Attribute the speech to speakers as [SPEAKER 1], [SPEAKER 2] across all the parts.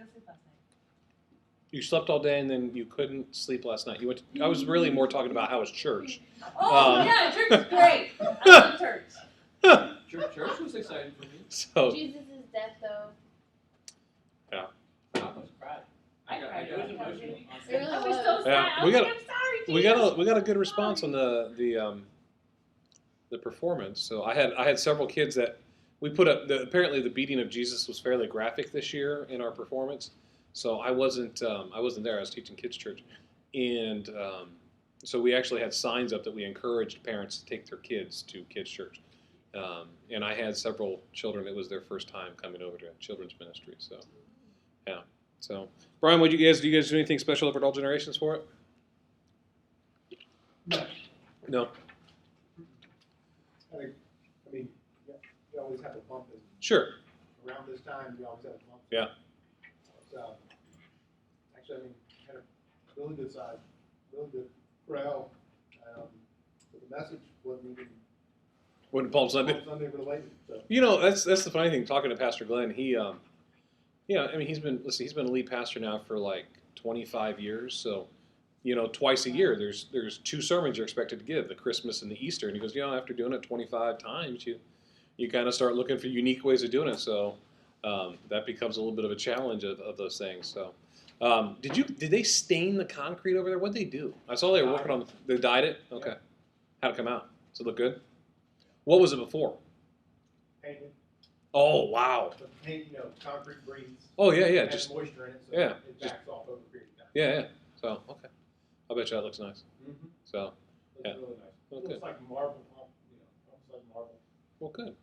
[SPEAKER 1] couldn't sleep last night.
[SPEAKER 2] You slept all day and then you couldn't sleep last night. You went. I was really more talking about how was church.
[SPEAKER 1] Oh, yeah, church is great. I love church.
[SPEAKER 3] Church was exciting for me.
[SPEAKER 2] So
[SPEAKER 4] Jesus' death, though.
[SPEAKER 3] I almost cried. I cried. It was emotional.
[SPEAKER 4] It really
[SPEAKER 1] I was
[SPEAKER 4] was.
[SPEAKER 1] so sad.
[SPEAKER 2] Yeah,
[SPEAKER 1] I
[SPEAKER 2] we
[SPEAKER 1] was
[SPEAKER 2] got-
[SPEAKER 1] like, I'm sorry, Jesus.
[SPEAKER 2] we got a good response on the performance. So I had several kids that we put up. Apparently the beating of Jesus was fairly graphic this year in our performance. So I wasn't there. I was teaching kids church, and so we actually had signs up that we encouraged parents to take their kids to kids church. And I had several children. It was their first time coming over to children's ministry. So yeah. So Brian, do you guys do anything special for Adult Generations for it? No.
[SPEAKER 5] I mean, you always have a bump
[SPEAKER 2] Sure.
[SPEAKER 5] around this time. You always have a bump.
[SPEAKER 2] Yeah.
[SPEAKER 5] So, actually, I mean, had a really good side, really good crowd. But the message wasn't even
[SPEAKER 2] When Palm Sunday.
[SPEAKER 5] related. So.
[SPEAKER 2] You know, that's the funny thing. Talking to Pastor Glenn, he, I mean, he's been a lead pastor now for like 25 years. So, twice a year, there's two sermons you're expected to give, the Christmas and the Easter. And he goes, after doing it 25 times, you kind of start looking for unique ways of doing it. So that becomes a little bit of a challenge of those things. So, did they stain the concrete over there? What'd they do? I saw they were working on. They dyed it. Okay, how'd it come out? Does it look good? What was it before?
[SPEAKER 5] Painted.
[SPEAKER 2] Oh wow.
[SPEAKER 5] The paint, concrete breathes.
[SPEAKER 2] Oh yeah,
[SPEAKER 5] It has
[SPEAKER 2] just
[SPEAKER 5] moisture in it, so
[SPEAKER 2] yeah,
[SPEAKER 5] it backs off over a period of time.
[SPEAKER 2] yeah. So okay, I bet you that looks nice.
[SPEAKER 5] Mm-hmm.
[SPEAKER 2] So
[SPEAKER 5] Looks
[SPEAKER 2] Yeah.
[SPEAKER 5] really nice.
[SPEAKER 2] Okay.
[SPEAKER 5] Looks like marble, almost like marble.
[SPEAKER 2] well, good.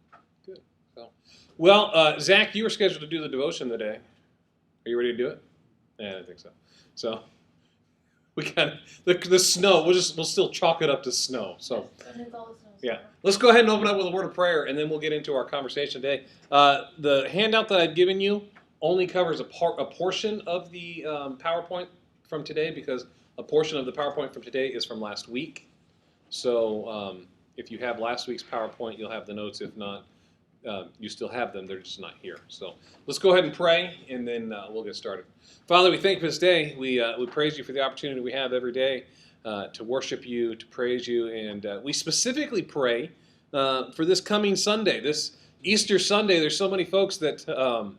[SPEAKER 2] So, well, Zach, you were scheduled to do the devotion today. Are you ready to do it? Yeah, I don't think so. So we got the snow. We'll still chalk it up to snow. So.
[SPEAKER 4] And it's all the snow.
[SPEAKER 2] Yeah. Let's go ahead and open up with a word of prayer, and then we'll get into our conversation today. The handout that I've given you only covers a portion of the PowerPoint from today, because a portion of the PowerPoint from today is from last week. So if you have last week's PowerPoint, you'll have the notes. If not, you still have them. They're just not here. So let's go ahead and pray, and then we'll get started. Father, we thank you for this day. We praise you for the opportunity we have every day to worship you, to praise you, and we specifically pray for this coming Sunday, this Easter Sunday. There's so many folks that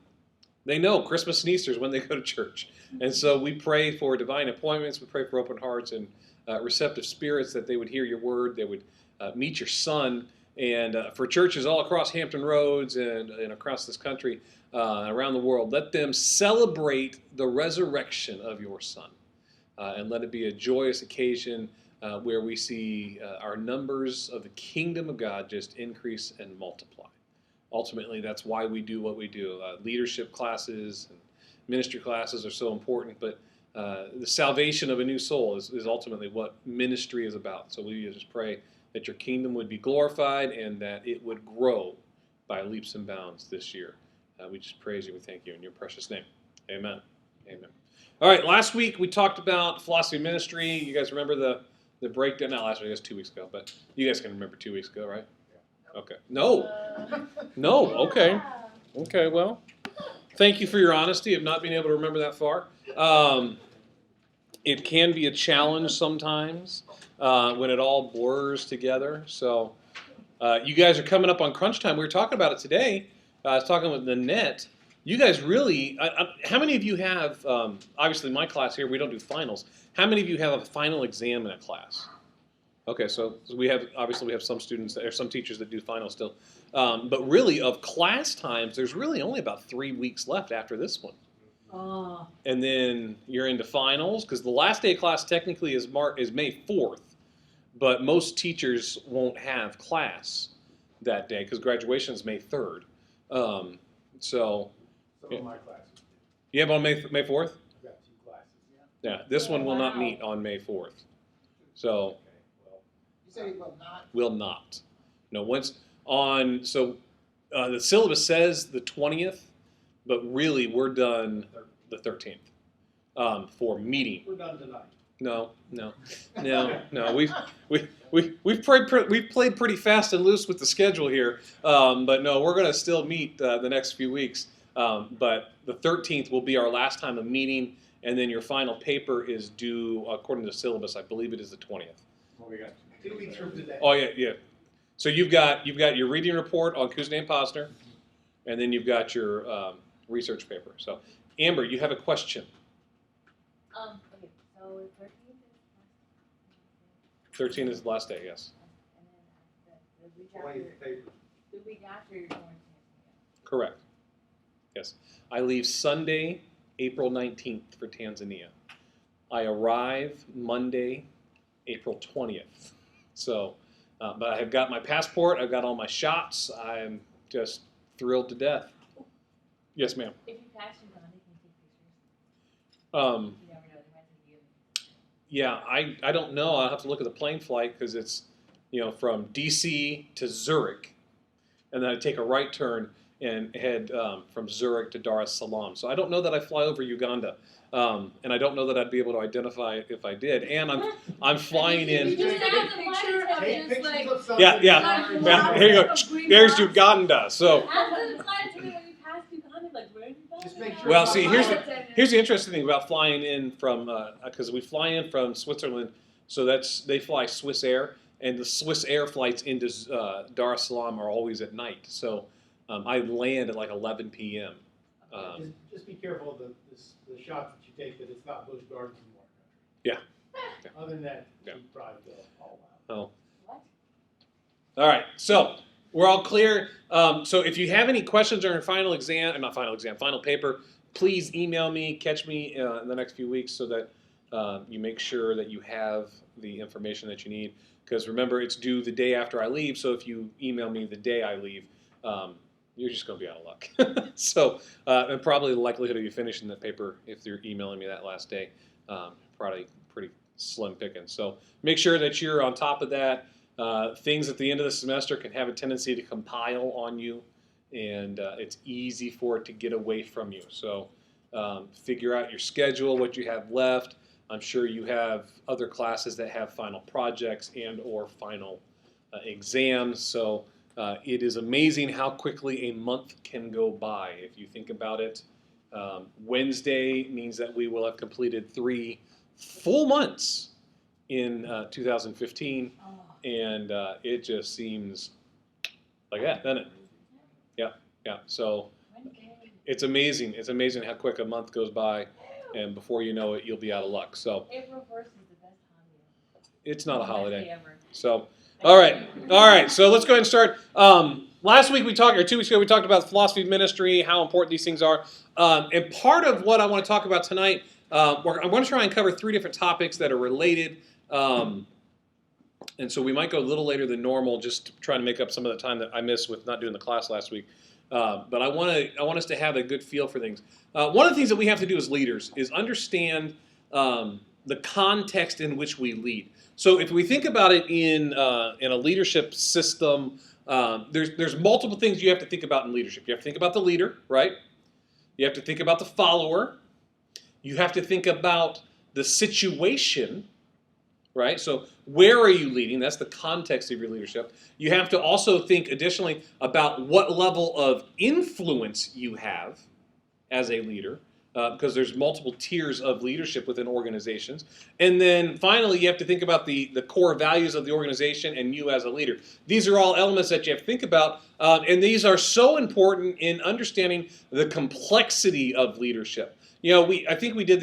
[SPEAKER 2] they know Christmas and Easter is when they go to church, and so we pray for divine appointments. We pray for open hearts and receptive spirits, that they would hear your word, they would meet your Son, and for churches all across Hampton Roads and across this country, around the world, let them celebrate the resurrection of your Son. And let it be a joyous occasion where we see our numbers of the kingdom of God just increase and multiply. Ultimately, that's why we do what we do. Leadership classes and ministry classes are so important, but the salvation of a new soul is ultimately what ministry is about. So we just pray that your kingdom would be glorified and that it would grow by leaps and bounds this year. We just praise you. We thank you in your precious name. Amen. Amen. All right, last week we talked about philosophy of ministry. You guys remember the breakdown? Not last week, I guess 2 weeks ago, but you guys can remember 2 weeks ago, right? Okay. No. Okay. Okay, well, thank you for your honesty of not being able to remember that far. It can be a challenge sometimes when it all blurs together. So you guys are coming up on crunch time. We were talking about it today. I was talking with Nanette. You guys really, how many of you have, obviously my class here, we don't do finals. How many of you have a final exam in a class? Okay, so we have some students, or some teachers that do finals still. But really, of class times, there's really only about 3 weeks left after this one.
[SPEAKER 1] Oh.
[SPEAKER 2] And then you're into finals, because the last day of class technically is May 4th, but most teachers won't have class that day, because graduation is May 3rd. So
[SPEAKER 5] Some of my classes.
[SPEAKER 2] you have on May 4th?
[SPEAKER 5] I've got 2 classes.
[SPEAKER 2] Yeah, this one will not meet on May 4th. So
[SPEAKER 5] Okay, well. You say it will not?
[SPEAKER 2] will not. No, the syllabus says the 20th, but really we're done the 13th for meeting.
[SPEAKER 5] We're done tonight.
[SPEAKER 2] No. We've played pretty fast and loose with the schedule here, but no, we're going to still meet the next few weeks. But the 13th will be our last time of meeting, and then your final paper is due, according to the syllabus, I believe it is the 20th.
[SPEAKER 3] Well, we got
[SPEAKER 5] 2 weeks from today.
[SPEAKER 2] Oh, yeah. So you've got your reading report on Kuzna and Posner, and then you've got your research paper. So, Amber, you have a question.
[SPEAKER 4] Okay, so 13th is
[SPEAKER 2] 13 is the last day, yes.
[SPEAKER 4] and then the week
[SPEAKER 5] 20
[SPEAKER 4] after,
[SPEAKER 5] paper.
[SPEAKER 4] the week after you're going to
[SPEAKER 2] Correct. Yes. I leave Sunday, April 19th for Tanzania. I arrive Monday, April 20th. So, but I've got my passport, I've got all my shots, I'm just thrilled to death. Yes, ma'am.
[SPEAKER 4] If you pass Uganda, can you take pictures?
[SPEAKER 2] Um,
[SPEAKER 4] You never know, they might take you.
[SPEAKER 2] yeah, I don't know. I'll have to look at the plane flight because it's, from DC to Zurich, and then I take a right turn and head from Zurich to Dar es Salaam. So I don't know that I fly over Uganda, and I don't know that I'd be able to identify it if I did. And I'm flying
[SPEAKER 1] You
[SPEAKER 2] in.
[SPEAKER 1] just have a picture of
[SPEAKER 5] Take
[SPEAKER 1] just
[SPEAKER 5] pictures
[SPEAKER 1] like.
[SPEAKER 5] of something.
[SPEAKER 2] Yeah. Here you go. There's Uganda. So.
[SPEAKER 4] After the flight attendant, when you pass Uganda, like, where are you going?
[SPEAKER 5] Just make sure
[SPEAKER 2] Well,
[SPEAKER 5] it's
[SPEAKER 2] see,
[SPEAKER 5] not
[SPEAKER 2] here's
[SPEAKER 5] violent.
[SPEAKER 2] Here's the interesting thing about flying in from, because we fly in from Switzerland, so they fly Swiss Air, and the Swiss Air flights into Dar es Salaam are always at night. So I land at like 11 p.m.
[SPEAKER 5] Just be careful of the shots that you take, that it's not Busch Gardens anymore.
[SPEAKER 2] Yeah.
[SPEAKER 5] Other than that,
[SPEAKER 2] Yeah.
[SPEAKER 5] you probably go all out.
[SPEAKER 2] Oh.
[SPEAKER 4] What?
[SPEAKER 2] All right, so we're all clear. So if you have any questions on your final exam, not final exam, final paper, please email me, catch me in the next few weeks so that you make sure that you have the information that you need. Because remember, it's due the day after I leave, so if you email me the day I leave, you're just going to be out of luck. So, and probably the likelihood of you finishing that paper, if you're emailing me that last day, probably pretty slim pickings. So make sure that you're on top of that. Things at the end of the semester can have a tendency to compile on you, and it's easy for it to get away from you. So figure out your schedule, what you have left. I'm sure you have other classes that have final projects and or final exams. So it is amazing how quickly a month can go by. If you think about it, Wednesday means that we will have completed 3 full months in 2015.
[SPEAKER 4] Oh.
[SPEAKER 2] And it just seems like that, doesn't it? Yeah. So
[SPEAKER 4] Wednesday.
[SPEAKER 2] it's amazing. It's amazing how quick a month goes by, and before you know it, you'll be out of luck. So
[SPEAKER 4] April 1st is the best holiday.
[SPEAKER 2] it's not a
[SPEAKER 4] Best
[SPEAKER 2] holiday.
[SPEAKER 4] day ever.
[SPEAKER 2] So, all right. So let's go ahead and start. Last week or 2 weeks ago, we talked about philosophy of ministry, how important these things are. And part of what I want to talk about tonight, I want to try and cover 3 different topics that are related. And so we might go a little later than normal, just to try to make up some of the time that I missed with not doing the class last week. But I want us to have a good feel for things. One of the things that we have to do as leaders is understand the context in which we lead. So if we think about it in a leadership system, there's multiple things you have to think about in leadership. You have to think about the leader, right? You have to think about the follower. You have to think about the situation, right? So where are you leading? That's the context of your leadership. You have to also think additionally about what level of influence you have as a leader, because there's multiple tiers of leadership within organizations. And then finally, you have to think about the core values of the organization and you as a leader. These are all elements that you have to think about, and these are so important in understanding the complexity of leadership. I think we did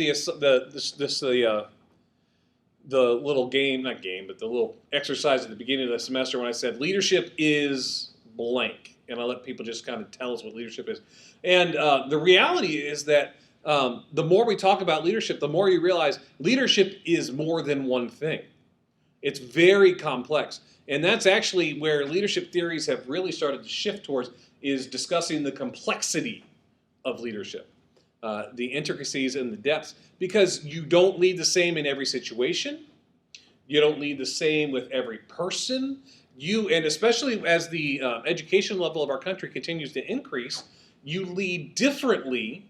[SPEAKER 2] the little game, not game, but the little exercise at the beginning of the semester when I said leadership is blank. And I let people just kind of tell us what leadership is. And the reality is that the more we talk about leadership, the more you realize leadership is more than one thing. It's very complex. And that's actually where leadership theories have really started to shift towards, is discussing the complexity of leadership. The intricacies and the depths, because you don't lead the same in every situation. You don't lead the same with every person. And especially as the education level of our country continues to increase, you lead differently.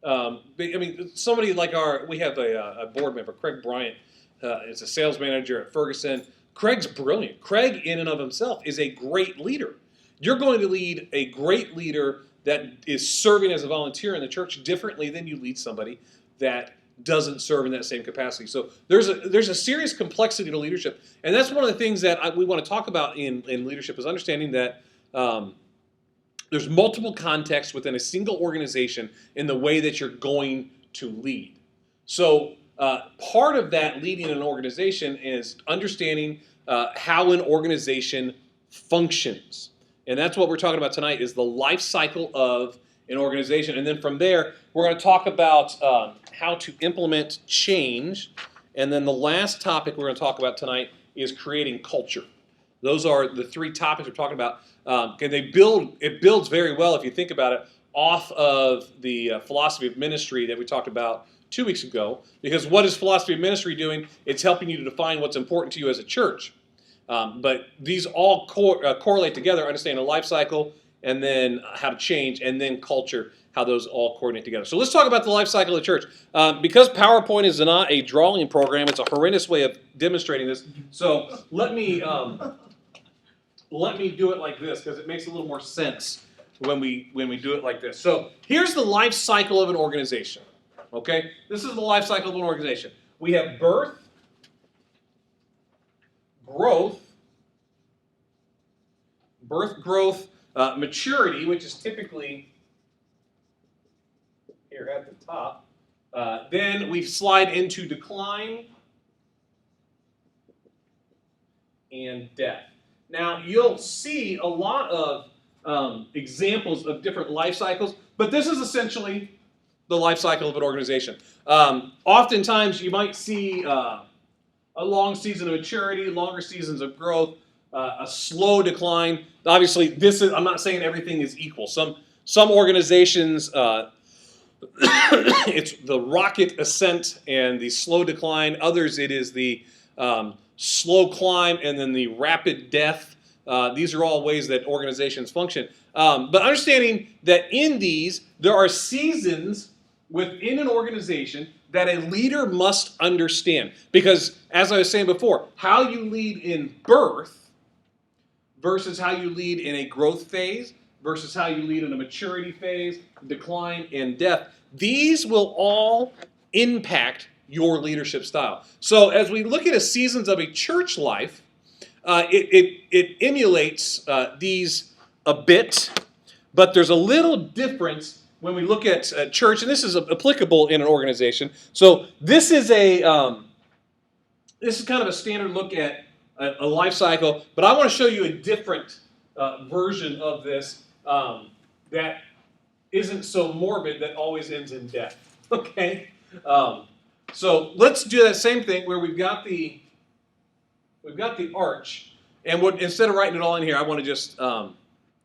[SPEAKER 2] Somebody like we have a board member, Craig Bryant, is a sales manager at Ferguson. Craig's brilliant. Craig, in and of himself, is a great leader. You're going to lead a great leader that is serving as a volunteer in the church differently than you lead somebody that doesn't serve in that same capacity. So there's a serious complexity to leadership, and that's one of the things that we want to talk about in leadership is understanding that there's multiple contexts within a single organization in the way that you're going to lead. So part of that leading an organization is understanding how an organization functions. And that's what we're talking about tonight is the life cycle of an organization. And then from there, we're going to talk about how to implement change. And then the last topic we're going to talk about tonight is creating culture. Those are the three topics we're talking about. And it builds very well, if you think about it, off of the philosophy of ministry that we talked about 2 weeks ago. Because what is philosophy of ministry doing? It's helping you to define what's important to you as a church. But these all correlate together, understanding the life cycle, and then how to change, and then culture, how those all coordinate together. So let's talk about the life cycle of the church. Because PowerPoint is not a drawing program, it's a horrendous way of demonstrating this. So let me do it like this, because it makes a little more sense when we do it like this. So here's the life cycle of an organization. Okay? This is the life cycle of an organization. We have birth, growth, maturity, which is typically here at the top. Then we slide into decline and death. Now, you'll see a lot of examples of different life cycles, but this is essentially the life cycle of an organization. Oftentimes, you might see a long season of maturity, longer seasons of growth, a slow decline. Obviously, I'm not saying everything is equal. Some organizations, it's the rocket ascent and the slow decline. Others, it is the slow climb and then the rapid death. These are all ways that organizations function. But understanding that in these, there are seasons within an organization that a leader must understand. Because, as I was saying before, how you lead in birth versus how you lead in a growth phase versus how you lead in a maturity phase, decline, and death, these will all impact your leadership style. So as we look at the seasons of a church life, it emulates these a bit, but there's a little difference when we look at church, and this is applicable in an organization. So this is this is kind of a standard look at a life cycle, but I want to show you a different version of this that isn't so morbid that always ends in death. Okay, so let's do that same thing where we've got the arch, and instead of writing it all in here, I want to just I'll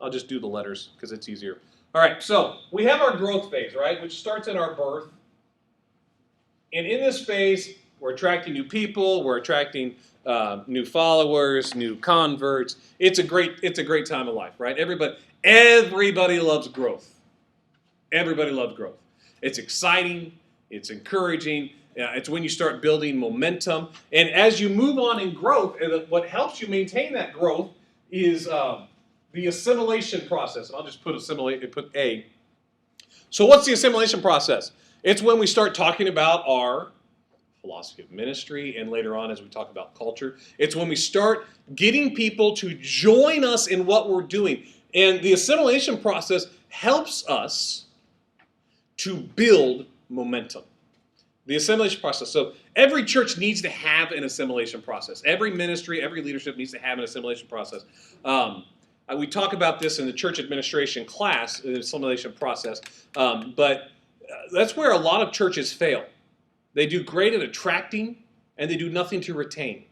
[SPEAKER 2] just do the letters because it's easier. All right, so we have our growth phase, right, which starts in our birth. And in this phase, we're attracting new people, we're attracting new followers, new converts. It's a great time of life, right? Everybody loves growth. Everybody loves growth. It's exciting, it's encouraging. It's when you start building momentum. And as you move on in growth, what helps you maintain that growth is the assimilation process. And I'll just put A. So what's the assimilation process? It's when we start talking about our philosophy of ministry, and later on as we talk about culture. It's when we start getting people to join us in what we're doing. And the assimilation process helps us to build momentum. The assimilation process. So every church needs to have an assimilation process. Every ministry, every leadership needs to have an assimilation process. We talk about this in the church administration class, the assimilation process, but that's where a lot of churches fail. They do great at attracting, and they do nothing to retain.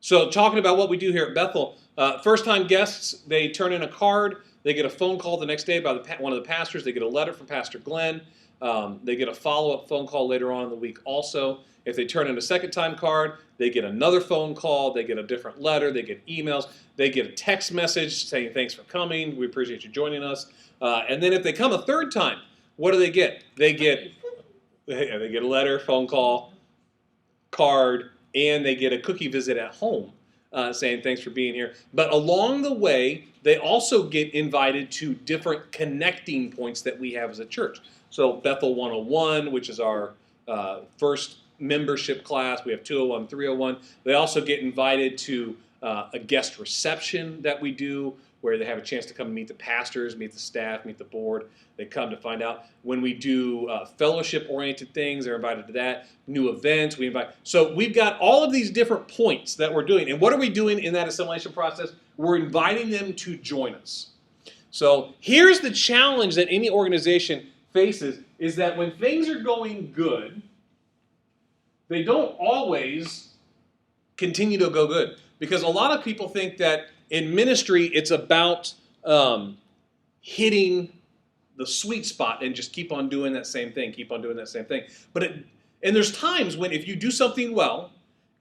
[SPEAKER 2] So talking about what we do here at Bethel, first-time guests, they turn in a card, they get a phone call the next day by one of the pastors, they get a letter from Pastor Glenn, they get a follow-up phone call later on in the week also. If they turn in a second-time card, they get another phone call, they get a different letter, they get emails, they get a text message saying thanks for coming, we appreciate you joining us. And then if they come a third time, what do they get? They get a letter, phone call, card, and they get a cookie visit at home saying thanks for being here. But along the way, they also get invited to different connecting points that we have as a church. So Bethel 101, which is our first membership class. We have 201, 301. They also get invited to a guest reception that we do, where they have a chance to come meet the pastors, meet the staff, meet the board. They come to find out. When we do fellowship-oriented things, they're invited to that. New events, we invite. So we've got all of these different points that we're doing. And what are we doing in that assimilation process? We're inviting them to join us. So here's the challenge that any organization faces, is that when things are going good, they don't always continue to go good. Because a lot of people think that in ministry, it's about hitting the sweet spot and just keep on doing that same thing, keep on doing that same thing. And there's times when if you do something well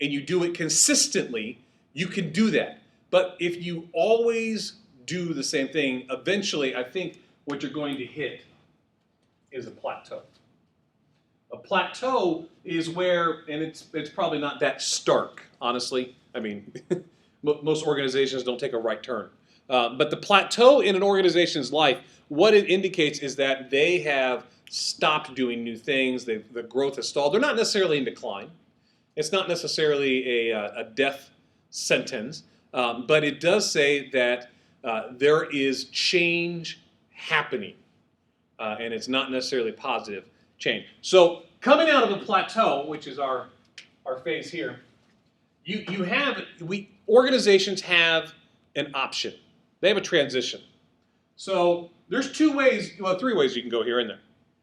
[SPEAKER 2] and you do it consistently, you can do that. But if you always do the same thing, eventually I think what you're going to hit is a plateau. A plateau is where, and it's probably not that stark, honestly. I mean, most organizations don't take a right turn. But the plateau in an organization's life, what it indicates is that they have stopped doing new things. The growth has stalled. They're not necessarily in decline. It's not necessarily a death sentence. But it does say that there is change happening. And it's not necessarily positive change. So coming out of a plateau, which is our phase here, organizations have an option. They have a transition. So there's three ways you can go here and there.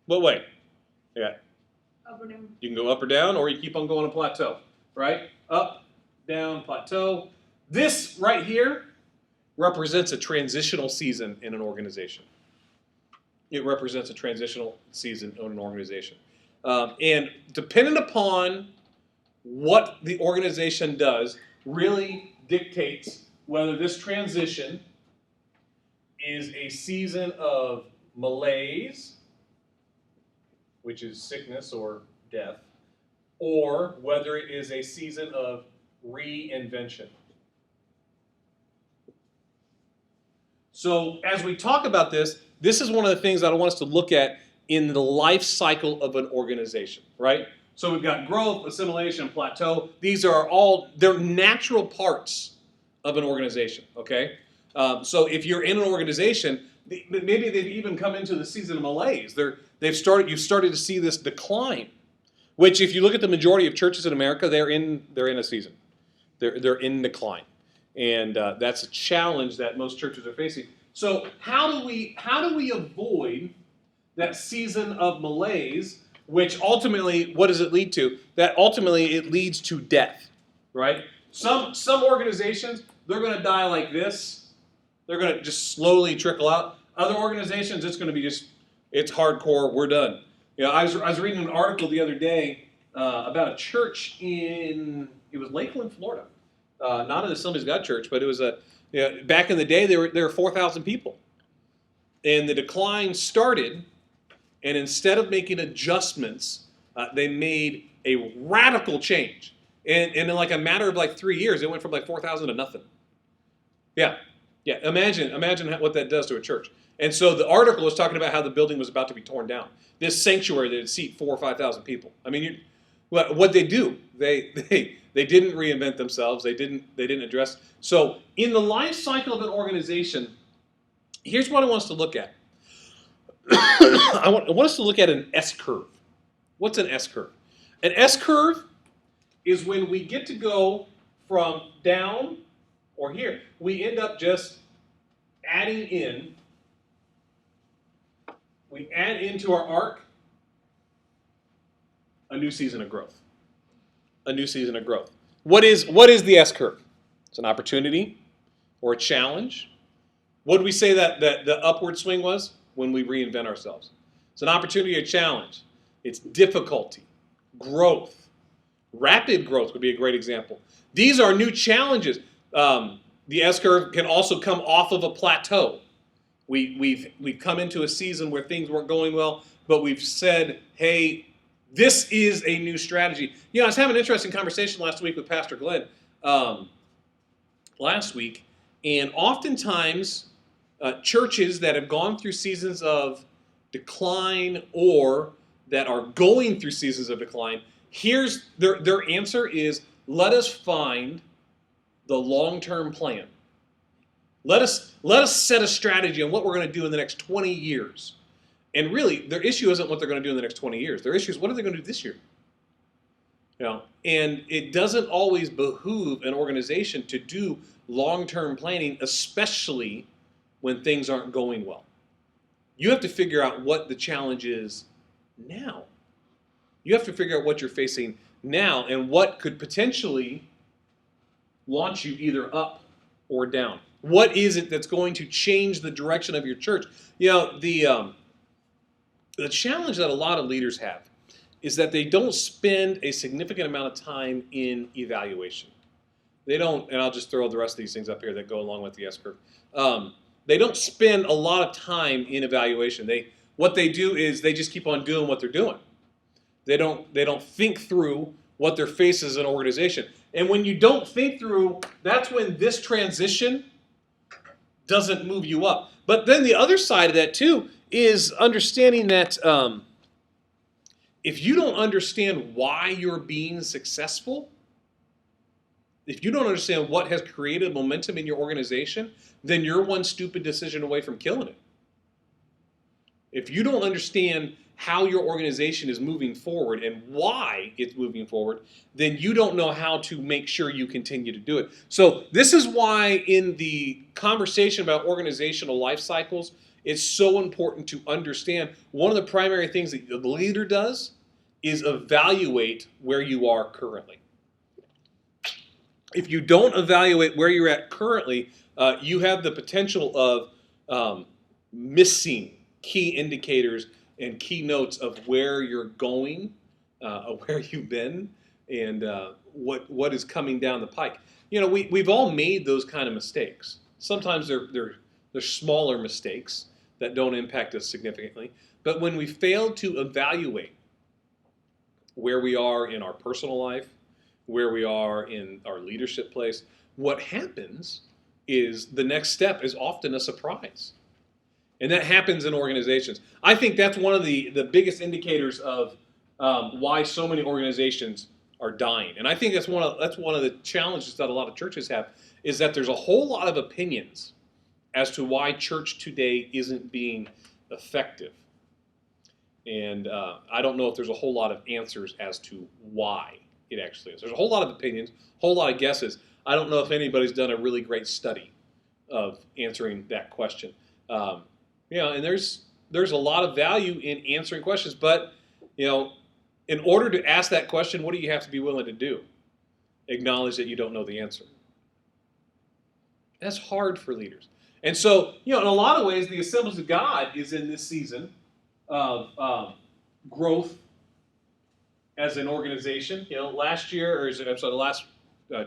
[SPEAKER 2] What way? Yeah.
[SPEAKER 1] Up or down.
[SPEAKER 2] You can go up or down, or you keep on going a plateau, right? Up, down, plateau. This right here represents a transitional season in an organization. It represents a transitional season in an organization. And dependent upon what the organization does really dictates whether this transition is a season of malaise, which is sickness or death, or whether it is a season of reinvention. So as we talk about this is one of the things that I want us to look at in the life cycle of an organization, right? So we've got growth, assimilation, plateau. These are they're natural parts of an organization, okay? So if you're in an organization, maybe they've even come into the season of malaise. You've started to see this decline, which if you look at the majority of churches in America, they're in a season. They're in decline. And that's a challenge that most churches are facing. So how do we avoid that season of malaise, which ultimately, what does it lead to? That ultimately it leads to death, right? Some organizations, they're going to die like this. They're going to just slowly trickle out. Other organizations, it's going to be it's hardcore, we're done. I was reading an article the other day about a church it was Lakeland, Florida. Not an Assemblies of God church, but it was back in the day, there were 4,000 people. And the decline started, and instead of making adjustments, they made a radical change. And in like a matter of like 3 years, it went from like 4,000 to nothing. Yeah. Imagine what that does to a church. And so the article was talking about how the building was about to be torn down. This sanctuary that would seat 4,000 or 5,000 people. I mean, what they do? They didn't reinvent themselves. They didn't address. So in the life cycle of an organization, here's what I want us to look at. I want us to look at an S-curve. What's an S-curve? An S-curve is when we get to go from down or here. We end up just adding in. We add into our arc a new season of growth. A new season of growth. What is the S-curve? It's an opportunity or a challenge. What did we say that the upward swing was? When we reinvent ourselves. It's an opportunity or challenge. It's difficulty, growth. Rapid growth would be a great example. These are new challenges. The S-curve can also come off of a plateau. We've come into a season where things weren't going well, but we've said, hey, this is a new strategy. I was having an interesting conversation last week with Pastor Glenn. last week, and oftentimes churches that have gone through seasons of decline or that are going through seasons of decline, here's their answer is, let us find the long-term plan. Let us set a strategy on what we're going to do in the next 20 years. And really, their issue isn't what they're going to do in the next 20 years. Their issue is what are they going to do this year? And it doesn't always behoove an organization to do long-term planning, especially when things aren't going well. You have to figure out what the challenge is now. You have to figure out what you're facing now and what could potentially launch you either up or down. What is it that's going to change the direction of your church? The challenge that a lot of leaders have is that they don't spend a significant amount of time in evaluation. They don't, and I'll just throw the rest of these things up here that go along with the S-curve. They don't spend a lot of time in evaluation. What they do is they just keep on doing what they're doing. They don't think through what their face is as an organization. And when you don't think through, that's when this transition doesn't move you up. But then the other side of that too is understanding that if you don't understand why you're being successful, if you don't understand what has created momentum in your organization, then you're one stupid decision away from killing it. If you don't understand how your organization is moving forward and why it's moving forward, then you don't know how to make sure you continue to do it. So this is why in the conversation about organizational life cycles, it's so important to understand one of the primary things that the leader does is evaluate where you are currently. If you don't evaluate where you're at currently, you have the potential of missing key indicators and key notes of where you're going, where you've been, and what is coming down the pike. We've all made those kind of mistakes. Sometimes they're smaller mistakes that don't impact us significantly. But when we fail to evaluate where we are in our personal life, where we are in our leadership place, what happens is the next step is often a surprise. And that happens in organizations. I think that's one of the biggest indicators of why so many organizations are dying. And I think that's one of the challenges that a lot of churches have, is that there's a whole lot of opinions as to why church today isn't being effective. And I don't know if there's a whole lot of answers as to why it actually is. There's a whole lot of opinions, a whole lot of guesses. I don't know if anybody's done a really great study of answering that question. And there's a lot of value in answering questions, but in order to ask that question, what do you have to be willing to do? Acknowledge that you don't know the answer. That's hard for leaders. And so, in a lot of ways, the Assemblies of God is in this season of growth as an organization. Last year, the last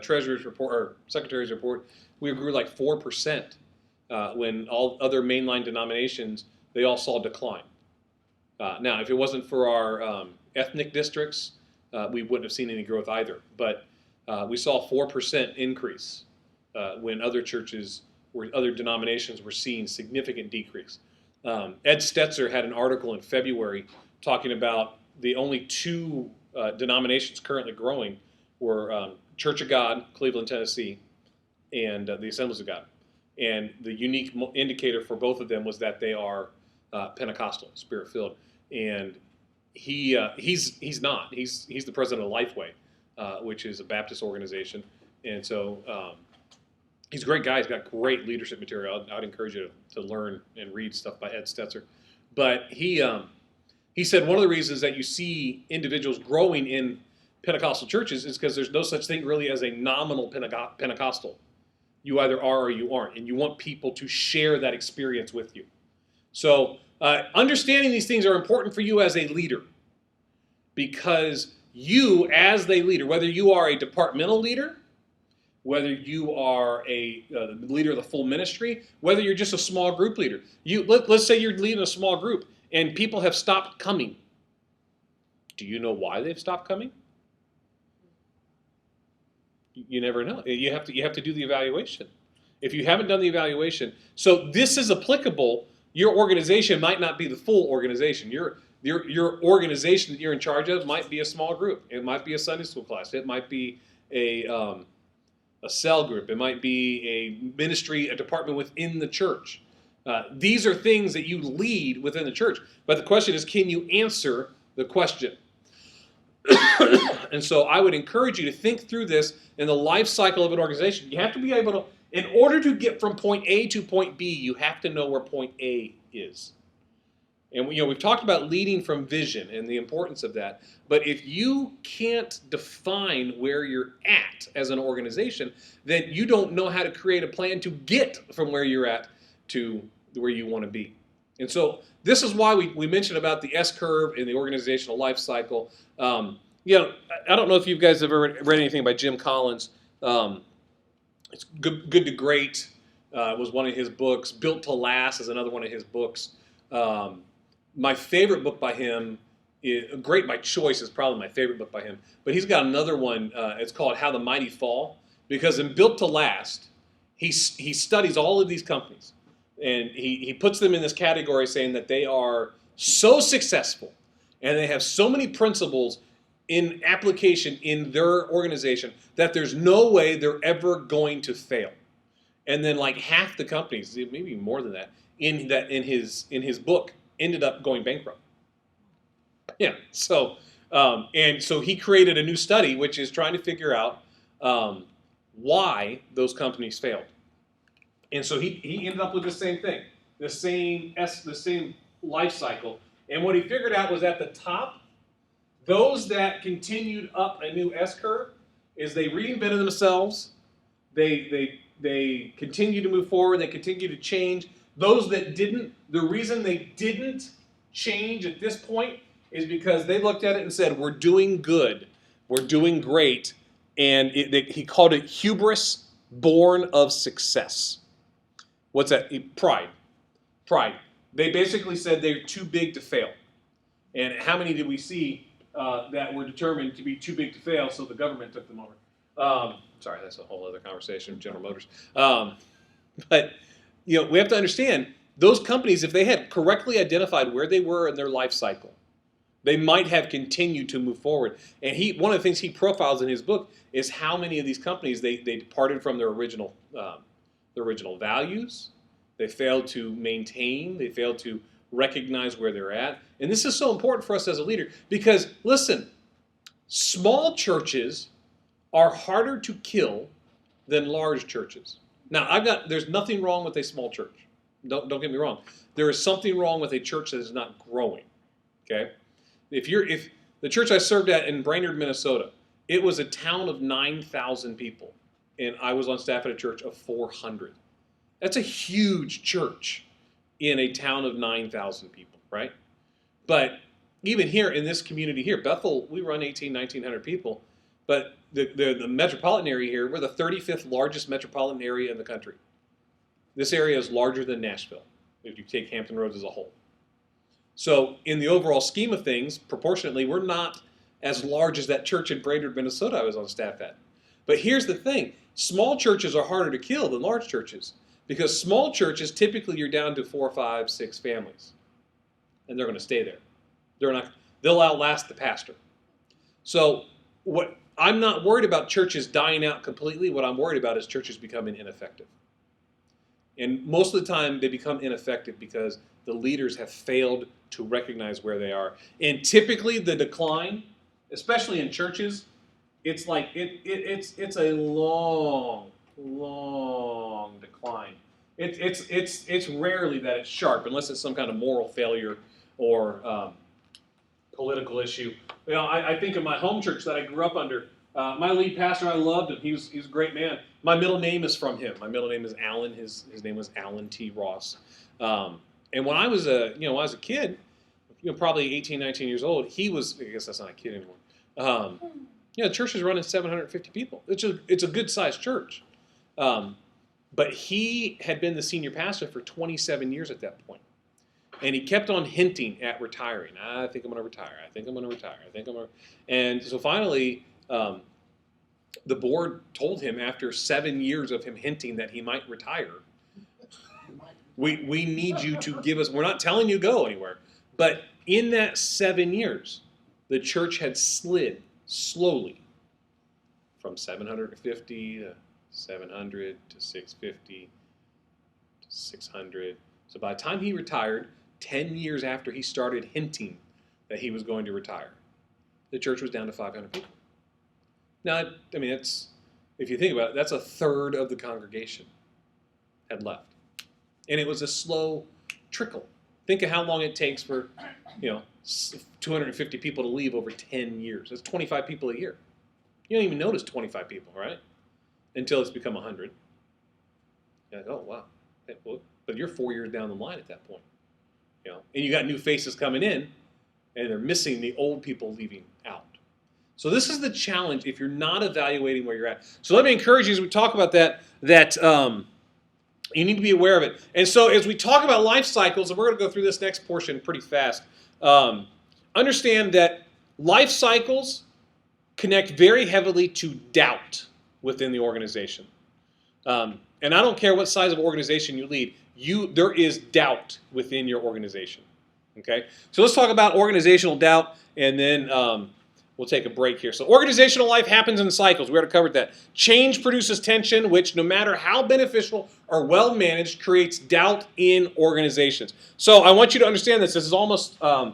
[SPEAKER 2] Treasurer's report or Secretary's report, we grew like 4%. When all other mainline denominations, they all saw decline. Now, if it wasn't for our ethnic districts, we wouldn't have seen any growth either. But we saw a 4% increase when other denominations were seeing significant decrease. Ed Stetzer had an article in February talking about the only two denominations currently growing were Church of God, Cleveland, Tennessee, and the Assemblies of God. And the unique indicator for both of them was that they are Pentecostal, Spirit-filled. And he's not. He's the president of Lifeway, which is a Baptist organization. And so he's a great guy. He's got great leadership material. I'd encourage you to learn and read stuff by Ed Stetzer. But he said one of the reasons that you see individuals growing in Pentecostal churches is because there's no such thing really as a nominal Pentecostal. You either are or you aren't, and you want people to share that experience with you. So understanding these things are important for you as a leader, because you as the leader, whether you are a departmental leader, whether you are a leader of the full ministry, whether you're just a small group leader. Let's say you're leading a small group and people have stopped coming. Do you know why they've stopped coming? You never know. You have to do the evaluation. If you haven't done the evaluation, so this is applicable. Your organization might not be the full organization. Your organization that you're in charge of might be a small group. It might be a Sunday school class. It might be a cell group. It might be a ministry, a department within the church. These are things that you lead within the church. But the question is, can you answer the question? And so I would encourage you to think through this in the life cycle of an organization. You have to be able to, in order to get from point A to point B, you have to know where point A is. And we've talked about leading from vision and the importance of that. But if you can't define where you're at as an organization, then you don't know how to create a plan to get from where you're at to where you want to be. And so this is why we mentioned about the S-curve in the organizational life cycle. I don't know if you guys have ever read anything by Jim Collins. It's Good to Great was one of his books. Built to Last is another one of his books. My favorite book by him, Great by Choice is probably my favorite book by him. But he's got another one. It's called How the Mighty Fall. Because in Built to Last, he studies all of these companies. And he puts them in this category saying that they are so successful and they have so many principles in application in their organization that there's no way they're ever going to fail. And then like half the companies, maybe more than that, in his book ended up going bankrupt. Yeah. So and so he created a new study which is trying to figure out why those companies failed. And so he ended up with the same thing, the same life cycle. And what he figured out was at the top, those that continued up a new S-curve is they reinvented themselves, they continue to move forward, they continue to change. Those that didn't, the reason they didn't change at this point is because they looked at it and said, we're doing good, we're doing great, and he called it hubris born of success. What's that? Pride. They basically said they're too big to fail. And how many did we see that were determined to be too big to fail, so the government took them over? Sorry, that's a whole other conversation, General Motors. But we have to understand, those companies, if they had correctly identified where they were in their life cycle, they might have continued to move forward. And one of the things he profiles in his book is how many of these companies, they departed from their original values. They failed to maintain. They failed to recognize where they're at. And this is so important for us as a leader because, listen, small churches are harder to kill than large churches. Now, there's nothing wrong with a small church. Don't get me wrong. There is something wrong with a church that is not growing. Okay? If the church I served at in Brainerd, Minnesota, it was a town of 9,000 people. And I was on staff at a church of 400. That's a huge church in a town of 9,000 people, right? But even here in this community here, Bethel, we run 1,900 people. But the metropolitan area here, we're the 35th largest metropolitan area in the country. This area is larger than Nashville, if you take Hampton Roads as a whole. So in the overall scheme of things, proportionately, we're not as large as that church in Brainerd, Minnesota I was on staff at. But here's the thing. Small churches are harder to kill than large churches because small churches, typically you're down to 4, 5, 6 families. And they're going to stay there. They'll outlast the pastor. So I'm not worried about churches dying out completely. What I'm worried about is churches becoming ineffective. And most of the time they become ineffective because the leaders have failed to recognize where they are. And typically the decline, especially in churches, it's like it's a long decline. It's rarely that it's sharp unless it's some kind of moral failure or political issue. I think of my home church that I grew up under. My lead pastor, I loved him. He's a great man. My middle name is from him. My middle name is Alan. His name was Alan T. Ross. And when I was a kid, probably 18, 19 years old, he was. I guess that's not a kid anymore. The church is running 750 people. It's a good sized church. But he had been the senior pastor for 27 years at that point. And he kept on hinting at retiring. I think I'm going to retire. I think I'm going to retire. I think I'm going to. And so finally, the board told him after 7 years of him hinting that he might retire, we need you to give us, we're not telling you to go anywhere, but in that 7 years, the church had slid slowly from 750 to 700 to 650 to 600. So by the time he retired, 10 years after he started hinting that he was going to retire, the church was down to 500 people. Now, I mean, it's, if you think about it, that's a third of the congregation had left. And it was a slow trickle. Think of how long it takes for, 250 people to leave over 10 years. That's 25 people a year. You don't even notice 25 people, right? Until it's become 100. You're like, oh, wow. But you're 4 years down the line at that point. And you got new faces coming in, and they're missing the old people leaving out. So this is the challenge if you're not evaluating where you're at. So let me encourage you as we talk about that you need to be aware of it. And so as we talk about life cycles, and we're going to go through this next portion pretty fast, understand that life cycles connect very heavily to doubt within the organization. And I don't care what size of organization you lead, there is doubt within your organization. Okay? So let's talk about organizational doubt, and then we'll take a break here. So organizational life happens in cycles. We already covered that. Change produces tension, which no matter how beneficial or well managed, creates doubt in organizations. So I want you to understand this. This is almost one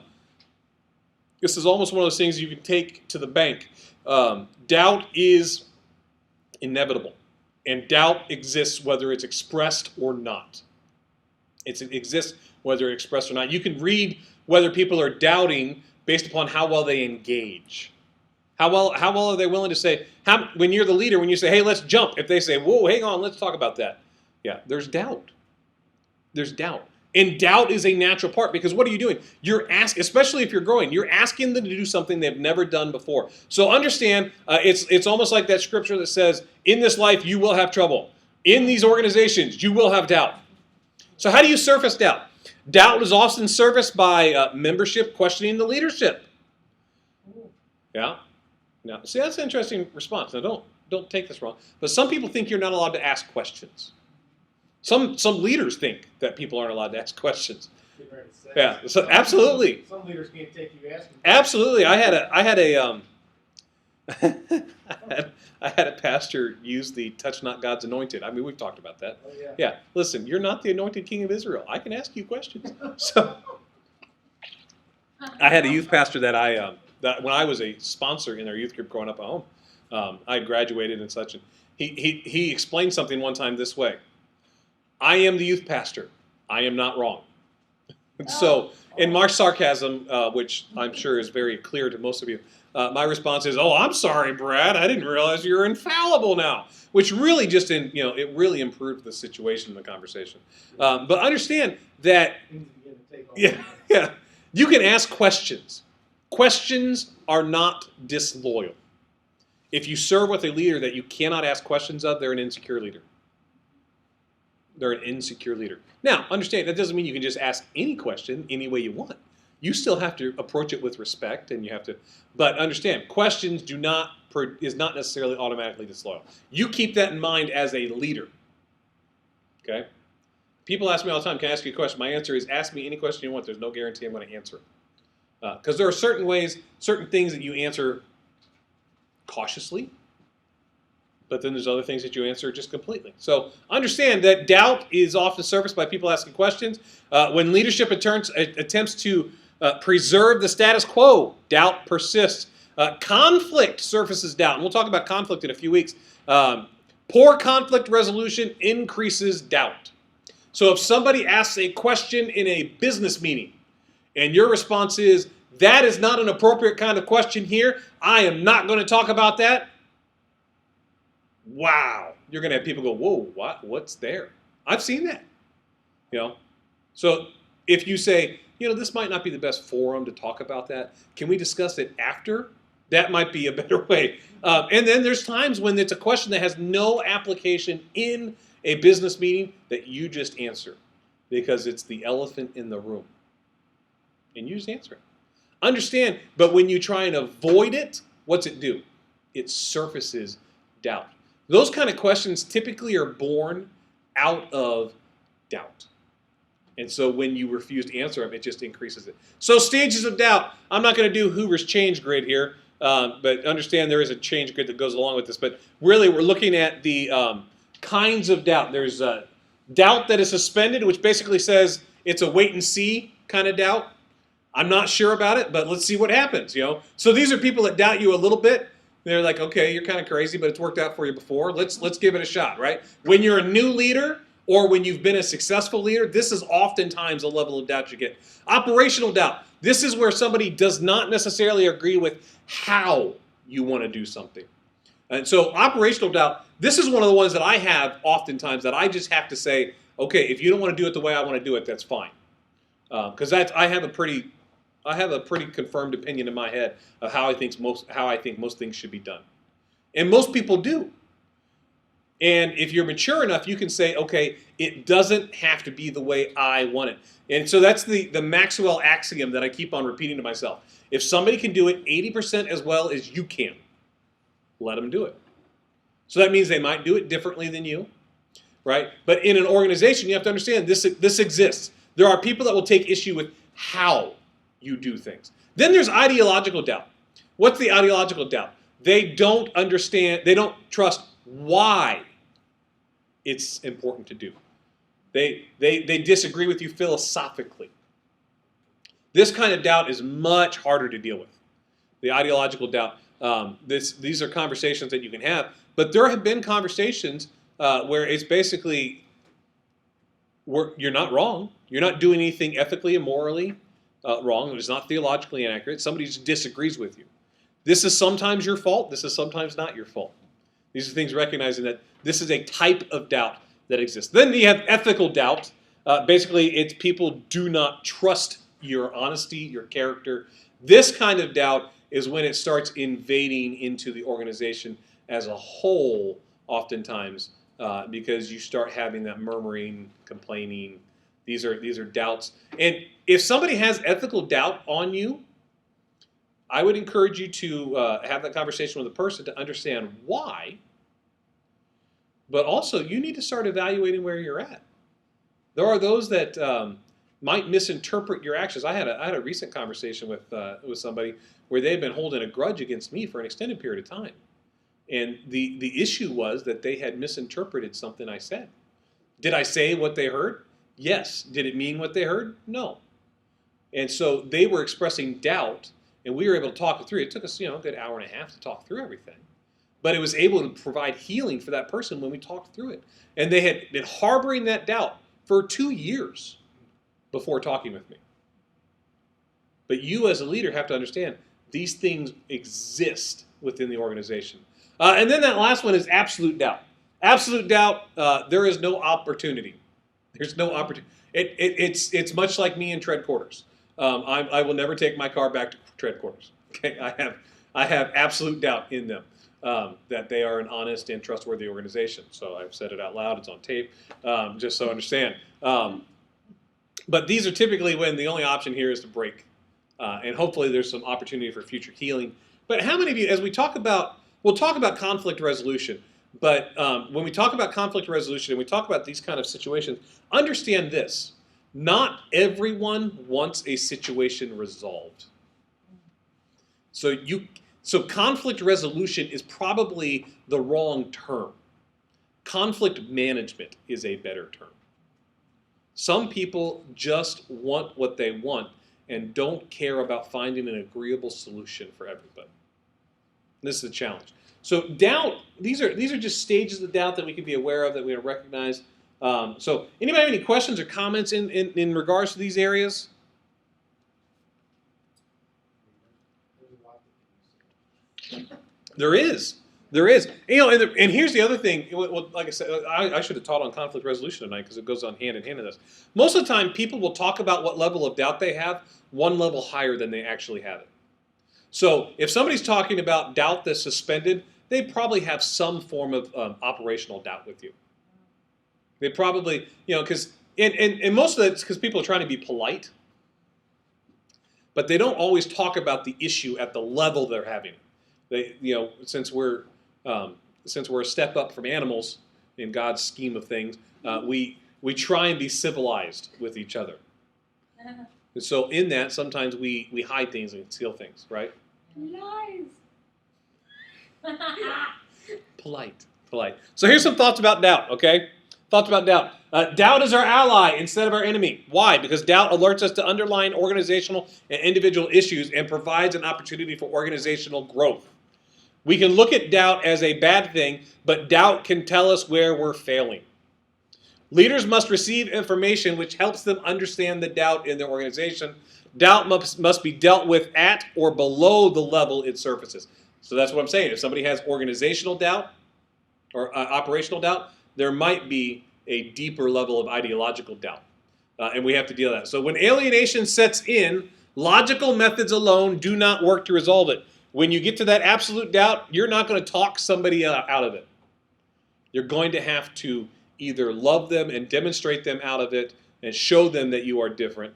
[SPEAKER 2] of those things you can take to the bank. Doubt is inevitable, and doubt exists whether it's expressed or not. It exists whether it's expressed or not. You can read whether people are doubting based upon how well they engage. How well are they willing to say, when you're the leader, when you say, hey, let's jump, if they say, whoa, hang on, let's talk about that. Yeah, there's doubt. There's doubt. And doubt is a natural part, because what are you doing? You're asking, especially if you're growing, you're asking them to do something they've never done before. So understand, it's almost like that scripture that says, in this life you will have trouble. In these organizations you will have doubt. So how do you surface doubt? Doubt is often surfaced by membership questioning the leadership. Yeah. Now, see, that's an interesting response. Now, don't take this wrong, but some people think you're not allowed to ask questions. Some leaders think that people aren't allowed to ask questions. Yeah. So absolutely.
[SPEAKER 5] Some leaders can't take you asking.
[SPEAKER 2] Absolutely. I had a pastor use the touch not God's anointed. I mean, we've talked about that.
[SPEAKER 5] Oh, yeah.
[SPEAKER 2] Yeah. Listen, you're not the anointed king of Israel. I can ask you questions. So I had a youth pastor that when I was a sponsor in our youth group growing up at home, I had graduated and such, and he explained something one time this way: I am the youth pastor. I am not wrong. So, in my sarcasm, which I'm sure is very clear to most of you, my response is, "Oh, I'm sorry, Brad. I didn't realize you're infallible now." Which really just it really improved the situation in the conversation. But understand that, yeah, you can ask questions. Questions are not disloyal. If you serve with a leader that you cannot ask questions of, they're an insecure leader. They're an insecure leader. Now, understand, that doesn't mean you can just ask any question any way you want. You still have to approach it with respect, and you have to, but understand, questions is not necessarily automatically disloyal. You keep that in mind as a leader. Okay? People ask me all the time, can I ask you a question? My answer is, ask me any question you want. There's no guarantee I'm going to answer it. Because there are certain things that you answer cautiously, but then there's other things that you answer just completely. So understand that doubt is often surfaced by people asking questions. When leadership attempts to preserve the status quo, doubt persists. Conflict surfaces doubt, and we'll talk about conflict in a few weeks. Poor conflict resolution increases doubt. So if somebody asks a question in a business meeting, and your response is, that is not an appropriate kind of question here, I am not going to talk about that. Wow. You're going to have people go, whoa, what's there? I've seen that. So if you say, this might not be the best forum to talk about that, can we discuss it after? That might be a better way. And then there's times when it's a question that has no application in a business meeting that you just answer because it's the elephant in the room. And you just answer it. Understand, but when you try and avoid it, what's it do? It surfaces doubt. Those kind of questions typically are born out of doubt. And so when you refuse to answer them, it just increases it. So stages of doubt. I'm not going to do Hoover's change grid here, but understand there is a change grid that goes along with this. But really, we're looking at the kinds of doubt. There's doubt that is suspended, which basically says it's a wait and see kind of doubt. I'm not sure about it, but let's see what happens. So these are people that doubt you a little bit. They're like, okay, you're kind of crazy, but it's worked out for you before. Let's give it a shot, right? When you're a new leader, or when you've been a successful leader, this is oftentimes a level of doubt you get. Operational doubt. This is where somebody does not necessarily agree with how you want to do something. And so operational doubt, this is one of the ones that I have oftentimes that I just have to say, okay, if you don't want to do it the way I want to do it, that's fine. Because I have a pretty confirmed opinion in my head of how I think most things should be done. And most people do. And if you're mature enough, you can say, okay, it doesn't have to be the way I want it. And so that's the Maxwell axiom that I keep on repeating to myself. If somebody can do it 80% as well as you can, let them do it. So that means they might do it differently than you, right? But in an organization, you have to understand this exists. There are people that will take issue with how you do things. Then there's ideological doubt. What's the ideological doubt? They don't understand, they don't trust why it's important to do. They disagree with you philosophically. This kind of doubt is much harder to deal with. The ideological doubt. These are conversations that you can have, but there have been conversations where it's basically you're not wrong. You're not doing anything ethically and morally wrong. It's not theologically inaccurate. Somebody just disagrees with you. This is sometimes your fault. This is sometimes not your fault. These are things recognizing that this is a type of doubt that exists. Then you have ethical doubt. Basically, it's people do not trust your honesty, your character. This kind of doubt is when it starts invading into the organization as a whole, oftentimes, because you start having that murmuring, complaining. These are doubts. And if somebody has ethical doubt on you, I would encourage you to have that conversation with a person to understand why. But also, you need to start evaluating where you're at. There are those that might misinterpret your actions. I had a recent conversation with somebody where they've been holding a grudge against me for an extended period of time. And the issue was that they had misinterpreted something I said. Did I say what they heard? Yes. Did it mean what they heard? No. And so they were expressing doubt, and we were able to talk it through. It took us a good hour and a half to talk through everything. But it was able to provide healing for that person when we talked through it. And they had been harboring that doubt for 2 years before talking with me. But you as a leader have to understand these things exist within the organization. And then that last one is absolute doubt. Absolute doubt, there is no opportunity. There's no opportunity. It's much like me in tread quarters. I will never take my car back to tread quarters. Okay, I have absolute doubt in them. That they are an honest and trustworthy organization. So I've said it out loud, it's on tape, just so I understand. But these are typically when the only option here is to break. And hopefully there's some opportunity for future healing. But how many of you, as we'll talk about conflict resolution, but when we talk about conflict resolution and we talk about these kind of situations, understand this. Not everyone wants a situation resolved. So conflict resolution is probably the wrong term. Conflict management is a better term. Some people just want what they want and don't care about finding an agreeable solution for everybody. This is the challenge. So doubt, these are just stages of doubt that we can be aware of, that we recognize. So anybody have any questions or comments in regards to these areas? There is. And here's the other thing. Well, like I said, I should have taught on conflict resolution tonight because it goes on hand in hand in this. Most of the time, people will talk about what level of doubt they have, one level higher than they actually have it. So if somebody's talking about doubt that's suspended, they probably have some form of operational doubt with you. They probably, because and most of it's because people are trying to be polite, but they don't always talk about the issue at the level they're having. They, since we're since we're a step up from animals in God's scheme of things, we try and be civilized with each other. And so in that, sometimes we hide things and conceal things, right?
[SPEAKER 1] Lies.
[SPEAKER 2] Polite. So here's some thoughts about doubt, okay? Thoughts about doubt. Doubt is our ally instead of our enemy. Why? Because doubt alerts us to underlying organizational and individual issues and provides an opportunity for organizational growth. We can look at doubt as a bad thing, but doubt can tell us where we're failing. Leaders must receive information which helps them understand the doubt in their organization. Doubt must be dealt with at or below the level it surfaces. So that's what I'm saying. If somebody has organizational doubt or operational doubt, there might be a deeper level of ideological doubt. And we have to deal with that. So when alienation sets in, logical methods alone do not work to resolve it. When you get to that absolute doubt, you're not going to talk somebody out of it. You're going to have to either love them and demonstrate them out of it and show them that you are different,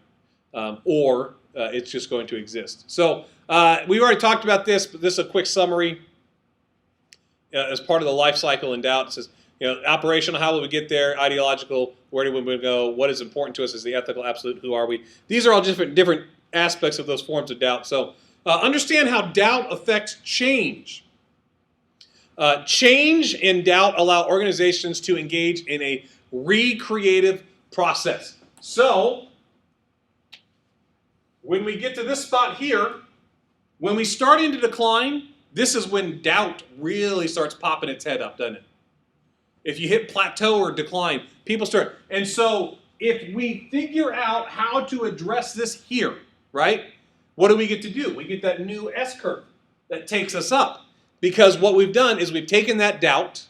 [SPEAKER 2] or it's just going to exist. So we already talked about this, but this is a quick summary as part of the life cycle in doubt. It says, operational, how will we get there? Ideological, where do we go? What is important to us is the ethical, absolute, who are we? These are all different aspects of those forms of doubt. So understand how doubt affects change. Change and doubt allow organizations to engage in a recreative process. So, when we get to this spot here, when we start into decline, this is when doubt really starts popping its head up, doesn't it? If you hit plateau or decline, people start. And so, if we figure out how to address this here, right, what do we get to do? We get that new S-curve that takes us up. Because what we've done is we've taken that doubt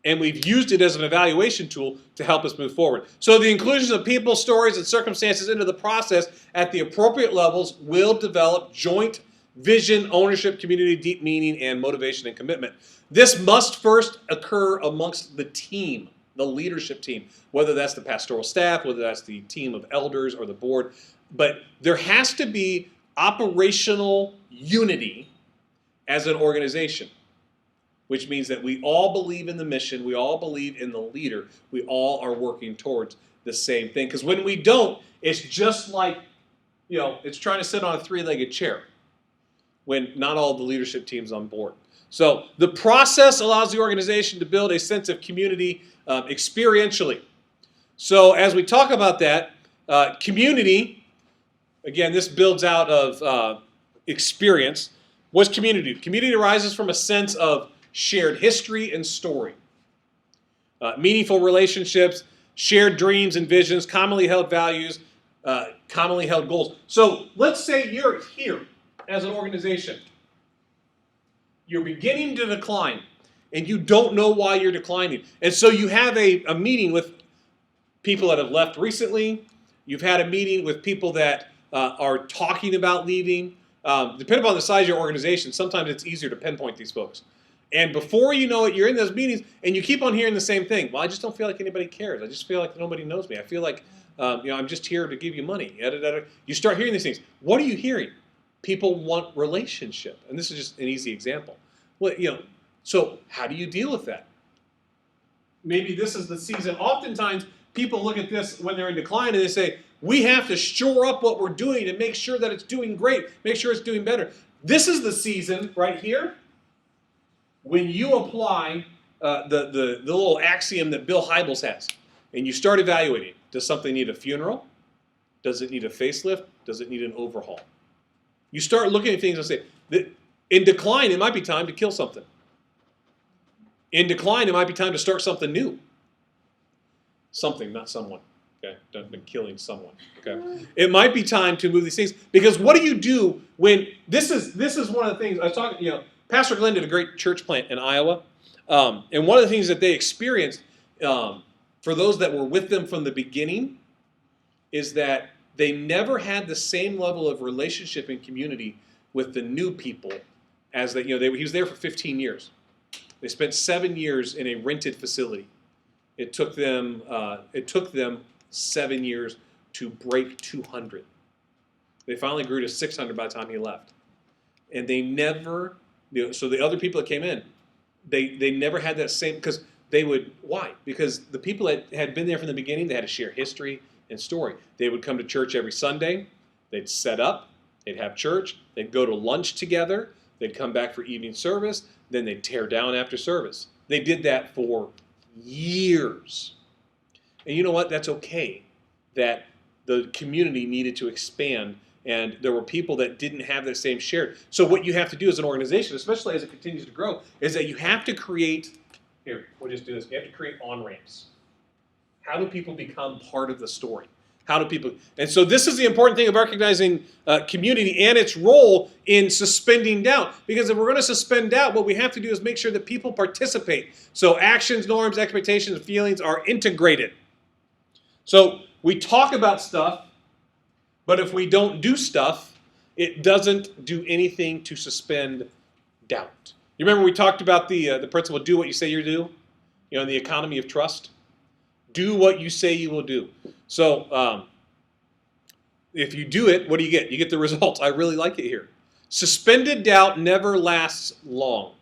[SPEAKER 2] and we've used it as an evaluation tool to help us move forward. So the inclusion of people, stories, and circumstances into the process at the appropriate levels will develop joint vision, ownership, community, deep meaning, and motivation and commitment. This must first occur amongst the team, the leadership team, whether that's the pastoral staff, whether that's the team of elders or the board. But there has to be operational unity as an organization, which means that we all believe in the mission, we all believe in the leader, we all are working towards the same thing. Because when we don't, it's just like, it's trying to sit on a three-legged chair when not all the leadership team's on board. So the process allows the organization to build a sense of community experientially. So as we talk about that, community, again, this builds out of experience. What's community? Community arises from a sense of shared history and story, meaningful relationships, shared dreams and visions, commonly held values, commonly held goals. So let's say you're here as an organization. You're beginning to decline, and you don't know why you're declining. And so you have a meeting with people that have left recently. You've had a meeting with people that are talking about leaving. Depending upon the size of your organization, sometimes it's easier to pinpoint these folks. And before you know it, you're in those meetings, and you keep on hearing the same thing. Well, I just don't feel like anybody cares. I just feel like nobody knows me. I feel like I'm just here to give you money. You start hearing these things. What are you hearing? People want relationship. And this is just an easy example. Well, so how do you deal with that? Maybe this is the season. Oftentimes, people look at this when they're in decline, and they say, we have to shore up what we're doing and make sure that it's doing great, make sure it's doing better. This is the season right here when you apply the little axiom that Bill Hybels has, and you start evaluating. Does something need a funeral? Does it need a facelift? Does it need an overhaul? You start looking at things and say, in decline, it might be time to kill something. In decline, it might be time to start something new. Something, not someone. Okay, don't been killing someone. Okay, it might be time to move these things, because what do you do when this is one of the things I was talking. Pastor Glenn did a great church plant in Iowa, and one of the things that they experienced for those that were with them from the beginning is that they never had the same level of relationship and community with the new people as he was there for 15 years. They spent 7 years in a rented facility. It took them 7 years to break 200. They finally grew to 600 by the time he left. And they never, so the other people that came in, They never had that same, because they would, why? Because the people that had been there from the beginning, they had to share history and story. They would come to church every Sunday. They'd set up. They'd have church. They'd go to lunch together. They'd come back for evening service. Then they'd tear down after service. They did that for years. And you know what? That's okay. That the community needed to expand, and there were people that didn't have that same shared. So what you have to do as an organization, especially as it continues to grow, is that you have to create, here, we'll just do this. You have to create on-ramps. How do people become part of the story? How do people, and so this is the important thing of recognizing community and its role in suspending doubt. Because if we're going to suspend doubt, what we have to do is make sure that people participate. So actions, norms, expectations, and feelings are integrated. So we talk about stuff, but if we don't do stuff, it doesn't do anything to suspend doubt. You remember we talked about the principle, do what you say you do, in the economy of trust? Do what you say you will do. So if you do it, what do you get? You get the results. I really like it here. Suspended doubt never lasts long.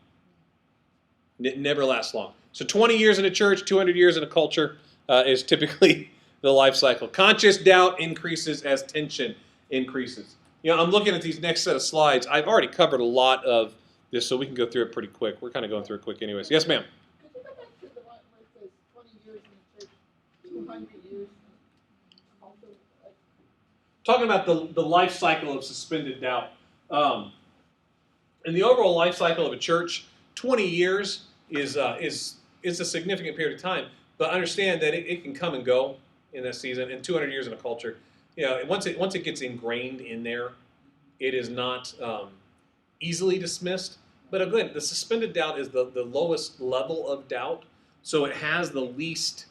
[SPEAKER 2] It never lasts long. So 20 years in a church, 200 years in a culture is typically the life cycle. Conscious doubt increases as tension increases. I'm looking at these next set of slides. I've already covered a lot of this, so we can go through it pretty quick. We're kind of going through it quick anyways. Yes, ma'am?
[SPEAKER 6] Could you go back to the one where it says 20 years in the church, 200 years? Also, like,
[SPEAKER 2] Talking about the life cycle of suspended doubt. In the overall life cycle of a church, 20 years is a significant period of time. But understand that it can come and go in that season. And 200 years in a culture, once it gets ingrained in there, it is not easily dismissed. But again, the suspended doubt is the lowest level of doubt, so it has the least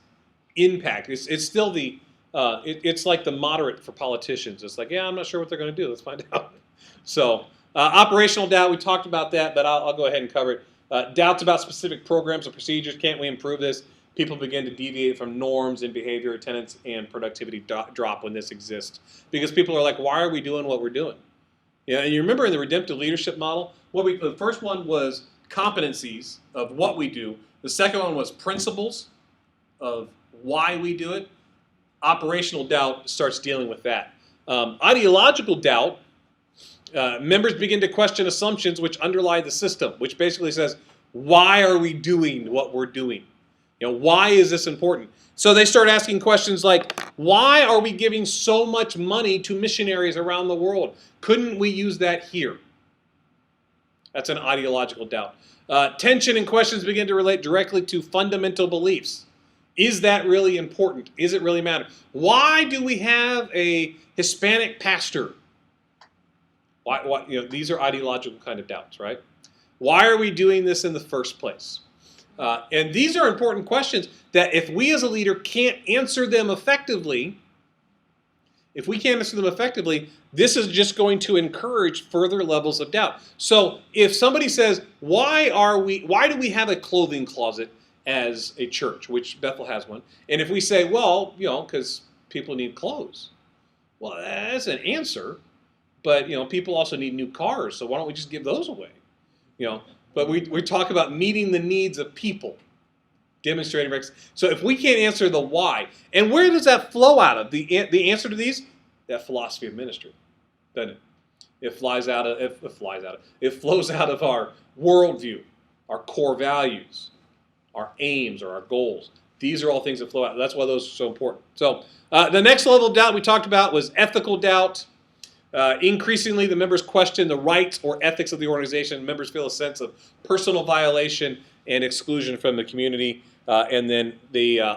[SPEAKER 2] impact. It's still it's like the moderate for politicians. It's like, I'm not sure what they're going to do. Let's find out. So operational doubt, we talked about that, but I'll go ahead and cover it. Doubts about specific programs and procedures. Can't we improve this? People begin to deviate from norms in behavior, attendance, and productivity drop when this exists. Because people are like, why are we doing what we're doing? And you remember in the redemptive leadership model, the first one was competencies of what we do. The second one was principles of why we do it. Operational doubt starts dealing with that. Ideological doubt, members begin to question assumptions which underlie the system, which basically says, why are we doing what we're doing? Why is this important? So they start asking questions like, why are we giving so much money to missionaries around the world? Couldn't we use that here? That's an ideological doubt. Tension and questions begin to relate directly to fundamental beliefs. Is that really important? Is it really matter? Why do we have a Hispanic pastor? Why, these are ideological kind of doubts, right? Why are we doing this in the first place? And these are important questions that if we as a leader can't answer them effectively, this is just going to encourage further levels of doubt. So if somebody says, why do we have a clothing closet as a church, which Bethel has one, and if we say, well, because people need clothes, well, that's an answer, but people also need new cars, so why don't we just give those away? But we talk about meeting the needs of people, demonstrating. So if we can't answer the why, and where does that flow out of? The answer to these? That philosophy of ministry, doesn't it? It flows out of our worldview, our core values, our aims or our goals. These are all things that flow out. That's why those are so important. So the next level of doubt we talked about was ethical doubt. Increasingly, the members question the rights or ethics of the organization. Members feel a sense of personal violation and exclusion from the community. And then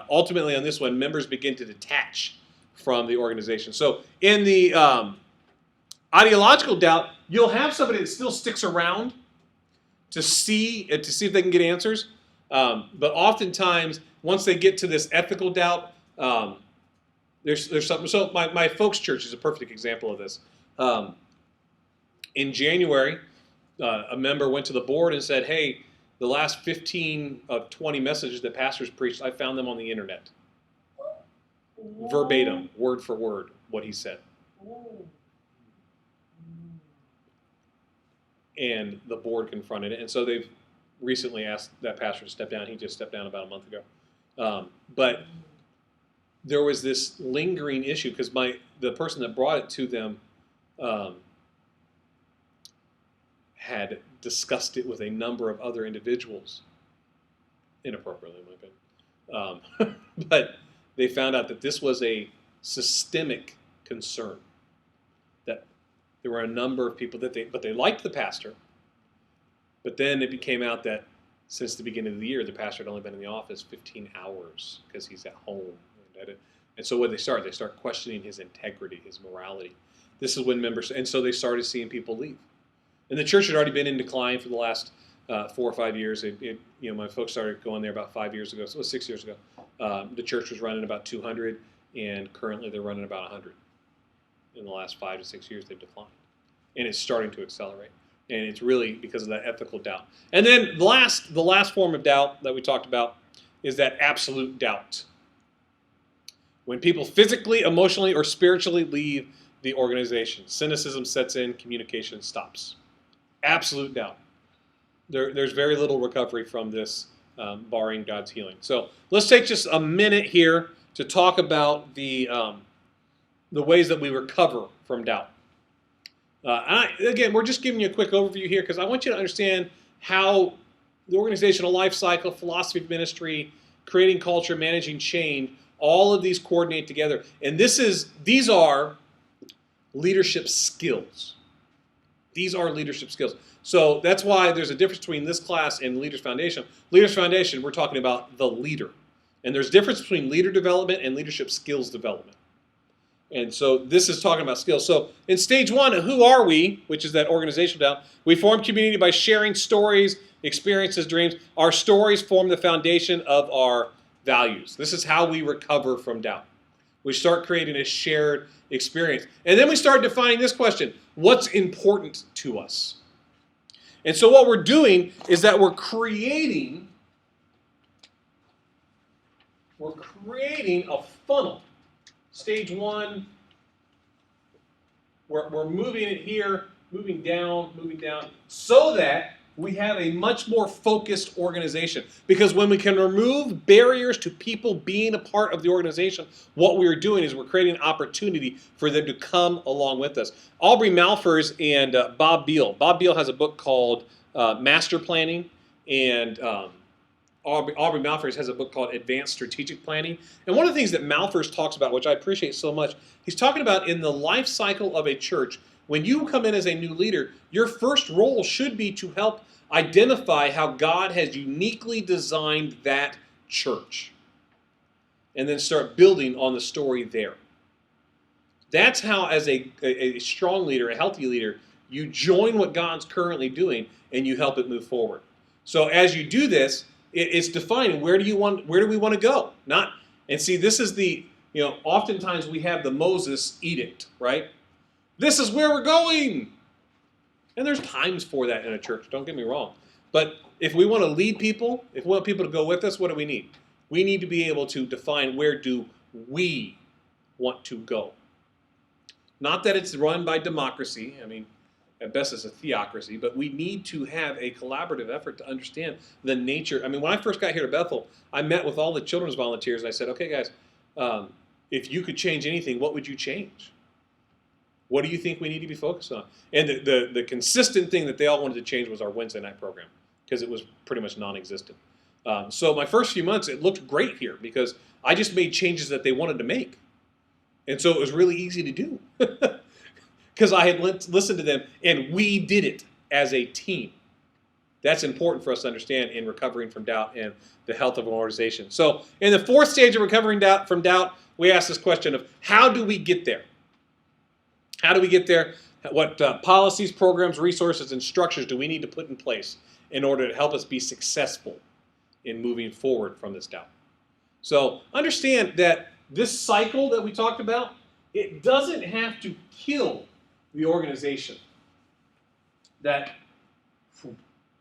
[SPEAKER 2] ultimately on this one, members begin to detach from the organization. So in the ideological doubt, you'll have somebody that still sticks around to see if they can get answers. But oftentimes, once they get to this ethical doubt, there's something. So my folks' church is a perfect example of this. In January, a member went to the board and said, hey, the last 15 of 20 messages that pastors preached, I found them on the internet. Verbatim, word for word, what he said. And the board confronted it. And so they've recently asked that pastor to step down. He just stepped down about a month ago. But there was this lingering issue because the person that brought it to them had discussed it with a number of other individuals, inappropriately, in my opinion. But they found out that this was a systemic concern. That there were a number of people that they liked the pastor, but then it became out that since the beginning of the year, the pastor had only been in the office 15 hours because he's at home. And so what they start questioning his integrity, his morality. This is when members, and so they started seeing people leave. And the church had already been in decline for the last 4 or 5 years. My folks started going there about 5 years ago, so it was 6 years ago. The church was running about 200, and currently they're running about 100. In the last 5 to 6 years, they've declined. And it's starting to accelerate. And it's really because of that ethical doubt. And then the last form of doubt that we talked about is that absolute doubt. When people physically, emotionally, or spiritually leave the organization, cynicism sets in, communication stops. Absolute doubt. There's very little recovery from this, barring God's healing. So let's take just a minute here to talk about the ways that we recover from doubt. Again, we're just giving you a quick overview here because I want you to understand how the organizational life cycle, philosophy of ministry, creating culture, managing change, all of these coordinate together. And these are leadership skills. These are leadership skills. So that's why there's a difference between this class and Leaders Foundation. Leaders Foundation, we're talking about the leader. And there's a difference between leader development and leadership skills development. And so this is talking about skills. So in stage 1, who are we, which is that organizational doubt, we form community by sharing stories, experiences, dreams. Our stories form the foundation of our values. This is how we recover from doubt. We start creating a shared experience. And then we start defining this question: what's important to us? And so what we're doing is that we're creating a funnel. Stage 1, we're moving it here, moving down, so that we have a much more focused organization. Because when we can remove barriers to people being a part of the organization, what we're doing is we're creating an opportunity for them to come along with us. Aubrey Malphurs and Bob Beal. Bob Beal has a book called Master Planning, and Aubrey Malphurs has a book called Advanced Strategic Planning. And one of the things that Malphurs talks about, which I appreciate so much, he's talking about in the life cycle of a church, when you come in as a new leader, your first role should be to help identify how God has uniquely designed that church. And then start building on the story there. That's how, as a strong leader, a healthy leader, you join what God's currently doing and you help it move forward. So as you do this, it's defining where do we want to go? And see, this is oftentimes we have the Moses edict, right? This is where we're going. And there's times for that in a church, don't get me wrong. But if we want to lead people, if we want people to go with us, what do we need? We need to be able to define where do we want to go. Not that it's run by democracy. I mean, at best it's a theocracy, but we need to have a collaborative effort to understand the nature. I mean, when I first got here to Bethel, I met with all the children's volunteers and I said, okay guys, if you could change anything, what would you change? What do you think we need to be focused on? And the consistent thing that they all wanted to change was our Wednesday night program, because it was pretty much non-existent. So my first few months, it looked great here because I just made changes that they wanted to make. And so it was really easy to do because I had listened to them and we did it as a team. That's important for us to understand in recovering from doubt and the health of an organization. So in the 4th stage of recovering from doubt, we ask this question of how do we get there? How do we get there? What policies, programs, resources, and structures do we need to put in place in order to help us be successful in moving forward from this doubt? So understand that this cycle that we talked about, it doesn't have to kill the organization. That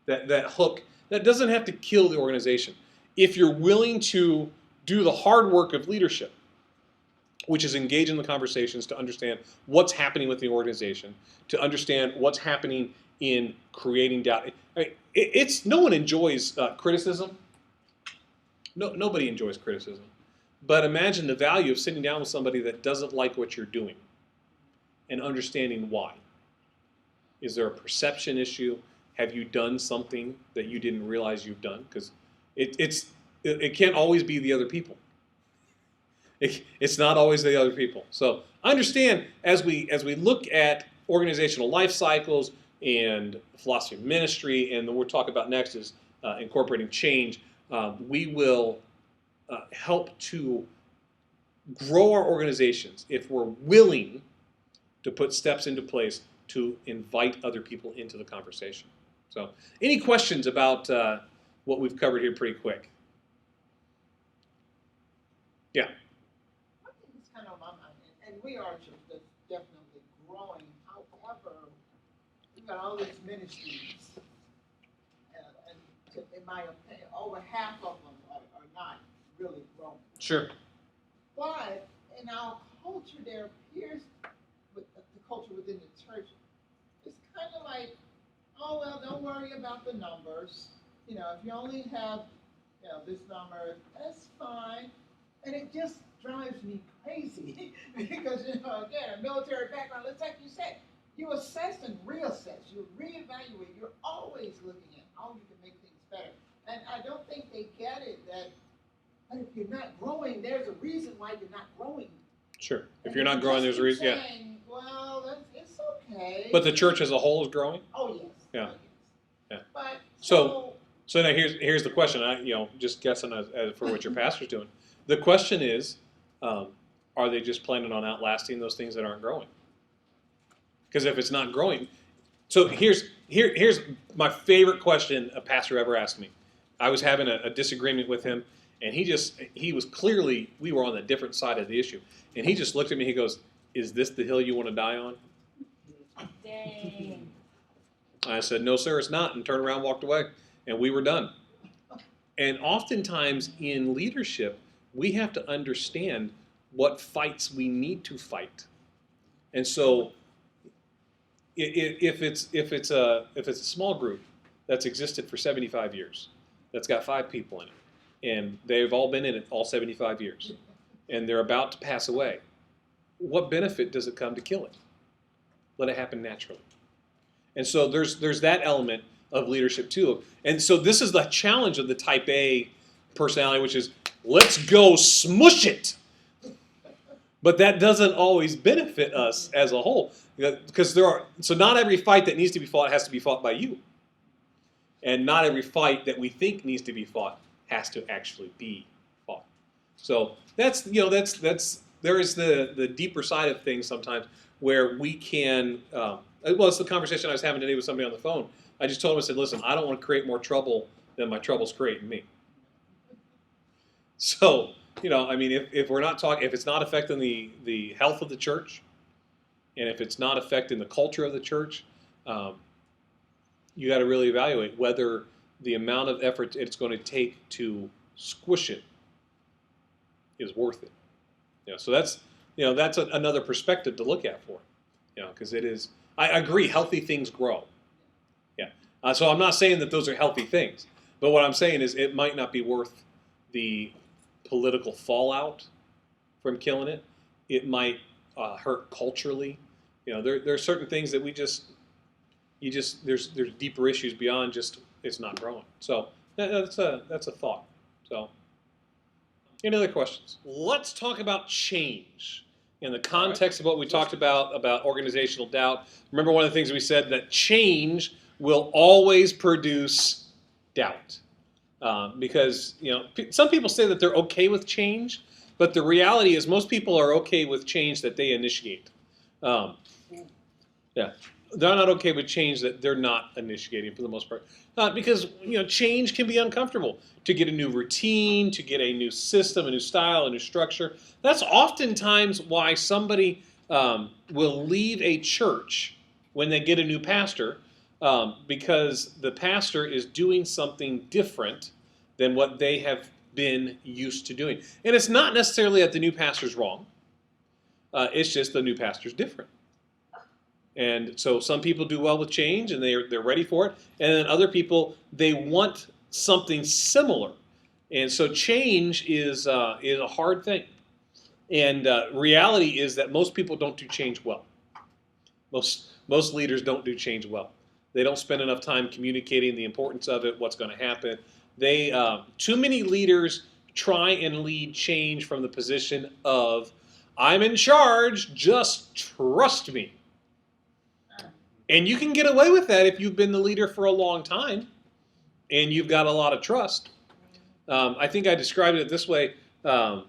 [SPEAKER 2] hook, that doesn't have to kill the organization. If you're willing to do the hard work of leadership, which is engage in the conversations to understand what's happening with the organization, to understand what's happening in creating doubt. I mean, it's no one enjoys criticism. No, nobody enjoys criticism. But imagine the value of sitting down with somebody that doesn't like what you're doing and understanding why. Is there a perception issue? Have you done something that you didn't realize you've done? Because it can't always be the other people. It's not always the other people. So understand as we look at organizational life cycles and philosophy of ministry, and what we'll talk about next is incorporating change. We will help to grow our organizations if we're willing to put steps into place to invite other people into the conversation. So, any questions about what we've covered here pretty quick? Yeah.
[SPEAKER 6] I think it's kind of on my mind, and we are a church that's definitely growing. However, we've got all these ministries, and in my opinion, over half of them are not really growing.
[SPEAKER 2] Sure.
[SPEAKER 6] But in our culture, there appears, with the culture within the church, it's kind of like, oh, well, don't worry about the numbers. You know, if you only have, you know, this number, that's fine. And it just drives me crazy because, you know, again, a military background, it's like you said, you assess and reassess, you reevaluate, you're always looking at how you can make things better. And I don't think they get it that if you're not growing, there's a reason why you're not growing.
[SPEAKER 2] Sure. If
[SPEAKER 6] And
[SPEAKER 2] you're not growing, there's a reason. Yeah.
[SPEAKER 6] saying, well, it's okay.
[SPEAKER 2] But the church as a whole is growing.
[SPEAKER 6] Oh, yes.
[SPEAKER 2] Yeah.
[SPEAKER 6] Oh, yes.
[SPEAKER 2] Yeah.
[SPEAKER 6] But
[SPEAKER 2] So now here's the question. Just guessing as for what your pastor's doing. The question is, are they just planning on outlasting those things that aren't growing? Because if it's not growing, so here's my favorite question a pastor ever asked me. I was having a disagreement with him, and he was clearly, we were on a different side of the issue, and he just looked at me. He goes, "Is this the hill you want to die on?"
[SPEAKER 4] Dang.
[SPEAKER 2] I said, "No, sir, it's not," and turned around, and walked away, and we were done. And oftentimes in leadership, we have to understand what fights we need to fight. And so, if it's a small group that's existed for 75 years, that's got 5 people in it, and they've all been in it all 75 years, and they're about to pass away, what benefit does it come to kill it? Let it happen naturally. And so there's that element of leadership too. And so this is the challenge of the type A personality, which is let's go smush it. But that doesn't always benefit us as a whole, because not every fight that needs to be fought has to be fought by you. And not every fight that we think needs to be fought has to actually be fought. So there is the deeper side of things sometimes where we can, it's the conversation I was having today with somebody on the phone. I just told him, I said, listen, I don't want to create more trouble than my trouble's creating me. So, if we're not talking, if it's not affecting the health of the church, and if it's not affecting the culture of the church, you got to really evaluate whether the amount of effort it's going to take to squish it is worth it. So that's another perspective to look at for, because it is. I agree, healthy things grow. Yeah. So I'm not saying that those are healthy things, but what I'm saying is it might not be worth the political fallout from killing it. It might hurt culturally. There are certain things that there's deeper issues beyond just it's not growing. So that's a thought. So any other questions? Let's talk about change in the context of what we talked about organizational doubt. Remember, one of the things we said, that change will always produce doubt. Because some people say that they're okay with change, but the reality is most people are okay with change that they initiate. They're not okay with change that they're not initiating for the most part. Because change can be uncomfortable. To get a new routine, to get a new system, a new style, a new structure. That's oftentimes why somebody will leave a church when they get a new pastor, because the pastor is doing something different than what they have been used to doing. And it's not necessarily that the new pastor's wrong. It's just the new pastor's different. And so some people do well with change and they're ready for it. And then other people, they want something similar. And so change is a hard thing. And reality is that most people don't do change well. Most leaders don't do change well. They don't spend enough time communicating the importance of it, what's going to happen. Too many leaders try and lead change from the position of, I'm in charge, just trust me. And you can get away with that if you've been the leader for a long time and you've got a lot of trust. I think I described it this way. I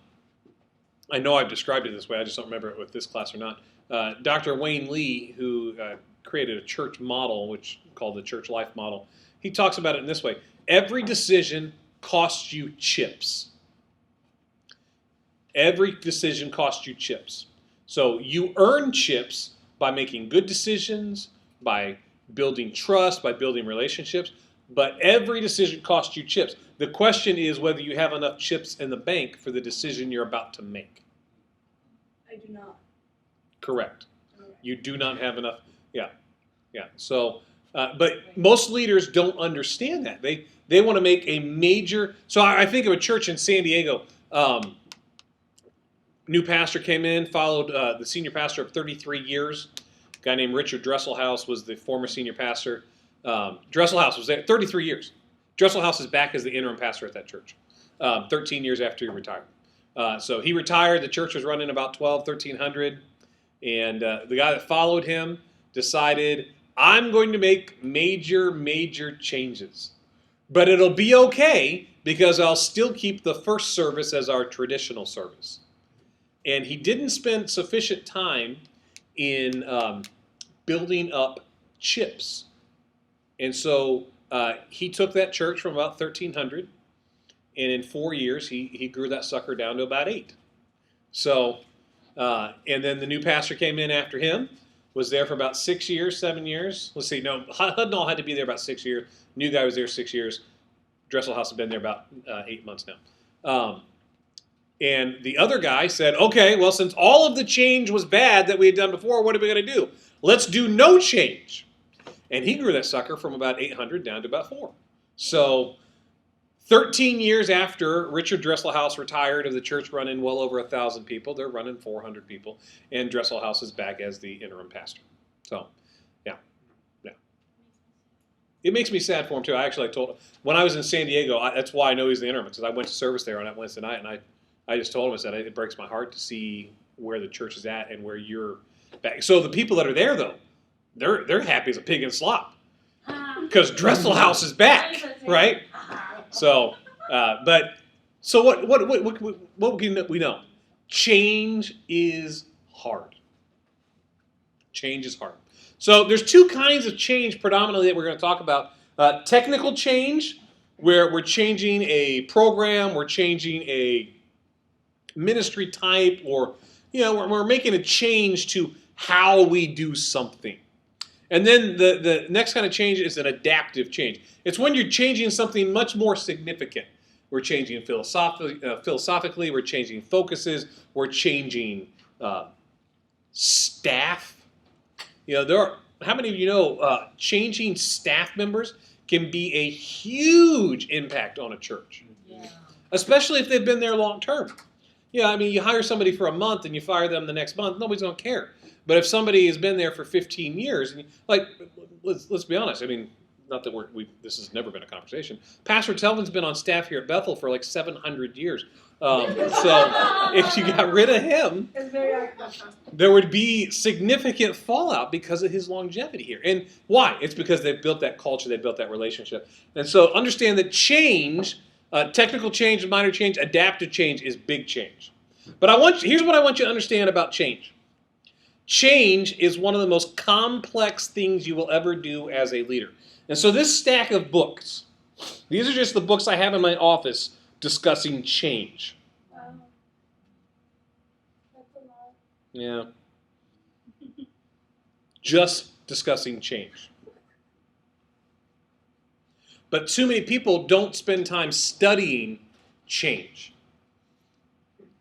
[SPEAKER 2] know I've described it this way. I just don't remember it with this class or not. Dr. Wayne Lee, who created a church model, which called the church life model, he talks about it in this way. Every decision costs you chips. Every decision costs you chips. So you earn chips by making good decisions, by building trust, by building relationships, but every decision costs you chips. The question is whether you have enough chips in the bank for the decision you're about to make.
[SPEAKER 1] I do not.
[SPEAKER 2] Correct. You do not have enough. Yeah. So, but most leaders don't understand that. They want to make a major. So I think of a church in San Diego. New pastor came in, followed the senior pastor of 33 years. A guy named Richard Dresselhaus was the former senior pastor. Dresselhaus was there 33 years. Dresselhaus is back as the interim pastor at that church, 13 years after he retired. So he retired. The church was running about 1,300. And the guy that followed him decided, I'm going to make major changes. But it'll be okay because I'll still keep the first service as our traditional service. And he didn't spend sufficient time in building up chips. And so he took that church from about 1,300, and in 4 years, he grew that sucker down to about 8. So, and then the new pastor came in after him, was there for about 6 years, 7 years. Let's see, no, Hudnall had to be there about 6 years. New guy was there 6 years. Dresselhaus had been there about 8 months now. And the other guy said, okay, well, since all of the change was bad that we had done before, what are we going to do? Let's do no change. And he grew that sucker from about 800 down to about 4. So 13 years after Richard Dresselhaus retired of the church running well over 1,000 people, they're running 400 people, and Dresselhaus is back as the interim pastor. So, yeah. It makes me sad for him, too. I actually told him, when I was in San Diego, that's why I know he's the interim, because I went to service there on that Wednesday night, and I just told him, I said, it breaks my heart to see where the church is at and where you're back. So the people that are there, though, they're happy as a pig in slop, because Dresselhaus is back, right? So, what can we know? Change is hard. Change is hard. So there's two kinds of change predominantly that we're going to talk about. Technical change, where we're changing a program, we're changing a ministry type, or we're making a change to how we do something. And then the next kind of change is an adaptive change. It's when you're changing something much more significant. We're changing philosophically, we're changing focuses, we're changing staff. How many of you know changing staff members can be a huge impact on a church?
[SPEAKER 4] Yeah.
[SPEAKER 2] Especially if they've been there long term. You hire somebody for a month and you fire them the next month, nobody's going to care. But if somebody has been there for 15 years, and let's be honest. Not that this has never been a conversation. Pastor Telvin's been on staff here at Bethel for like 700 years. So if you got rid of him, there would be significant fallout because of his longevity here. And why? It's because they've built that culture, they've built that relationship. And so understand that change, technical change, minor change, adaptive change is big change. But here's what I want you to understand about change. Change is one of the most complex things you will ever do as a leader. And so this stack of books, these are just the books I have in my office discussing change.
[SPEAKER 1] Wow. That's a lot.
[SPEAKER 2] Yeah. Just discussing change. But too many people don't spend time studying change.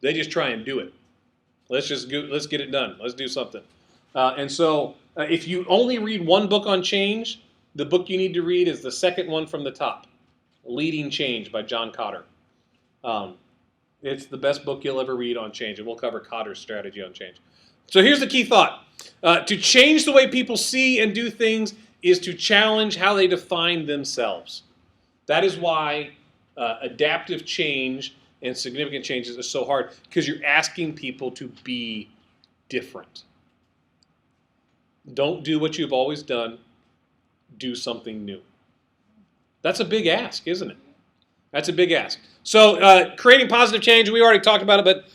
[SPEAKER 2] They just try and do it. Let's get it done. Let's do something. And so if you only read one book on change, the book you need to read is the second one from the top, Leading Change by John Cotter. It's the best book you'll ever read on change, and we'll cover Cotter's strategy on change. So here's the key thought. To change the way people see and do things is to challenge how they define themselves. That is why adaptive change and significant changes is so hard, because you're asking people to be different. Don't do what you've always done. Do something new. That's a big ask, isn't it? That's a big ask. So creating positive change, we already talked about it, but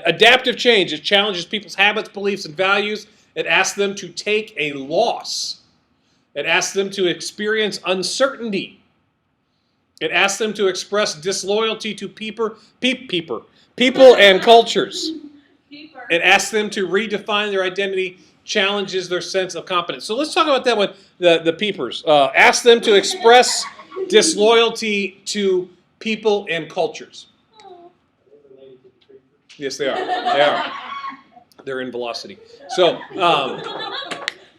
[SPEAKER 2] adaptive change, it challenges people's habits, beliefs, and values. It asks them to take a loss. It asks them to experience uncertainty. It asks them to express disloyalty to people and cultures. It asks them to redefine their identity, challenges their sense of competence. So let's talk about that one, the peepers. Ask them to express disloyalty to people and cultures. Yes, they are. They are. They're in velocity. So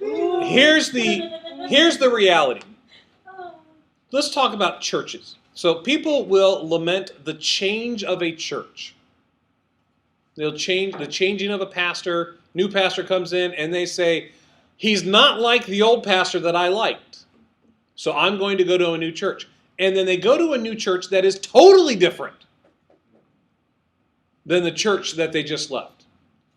[SPEAKER 2] here's the reality. Let's talk about churches. So people will lament the change of a church. They'll change the changing of a pastor. New pastor comes in and they say, he's not like the old pastor that I liked. So I'm going to go to a new church. And then they go to a new church that is totally different than the church that they just left.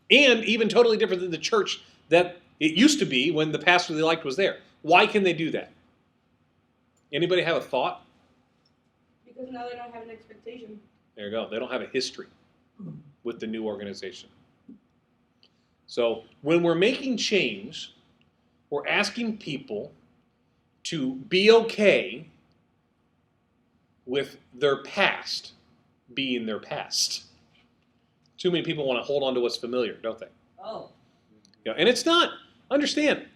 [SPEAKER 2] And even totally different than the church that it used to be when the pastor they liked was there. Why can they do that? Anybody have a thought?
[SPEAKER 1] Because now they don't have an expectation.
[SPEAKER 2] There you go. They don't have a history with the new organization. So when we're making change, we're asking people to be okay with their past being their past. Too many people want to hold on to what's familiar, don't they?
[SPEAKER 1] Oh.
[SPEAKER 2] Yeah, and it's not. Understand,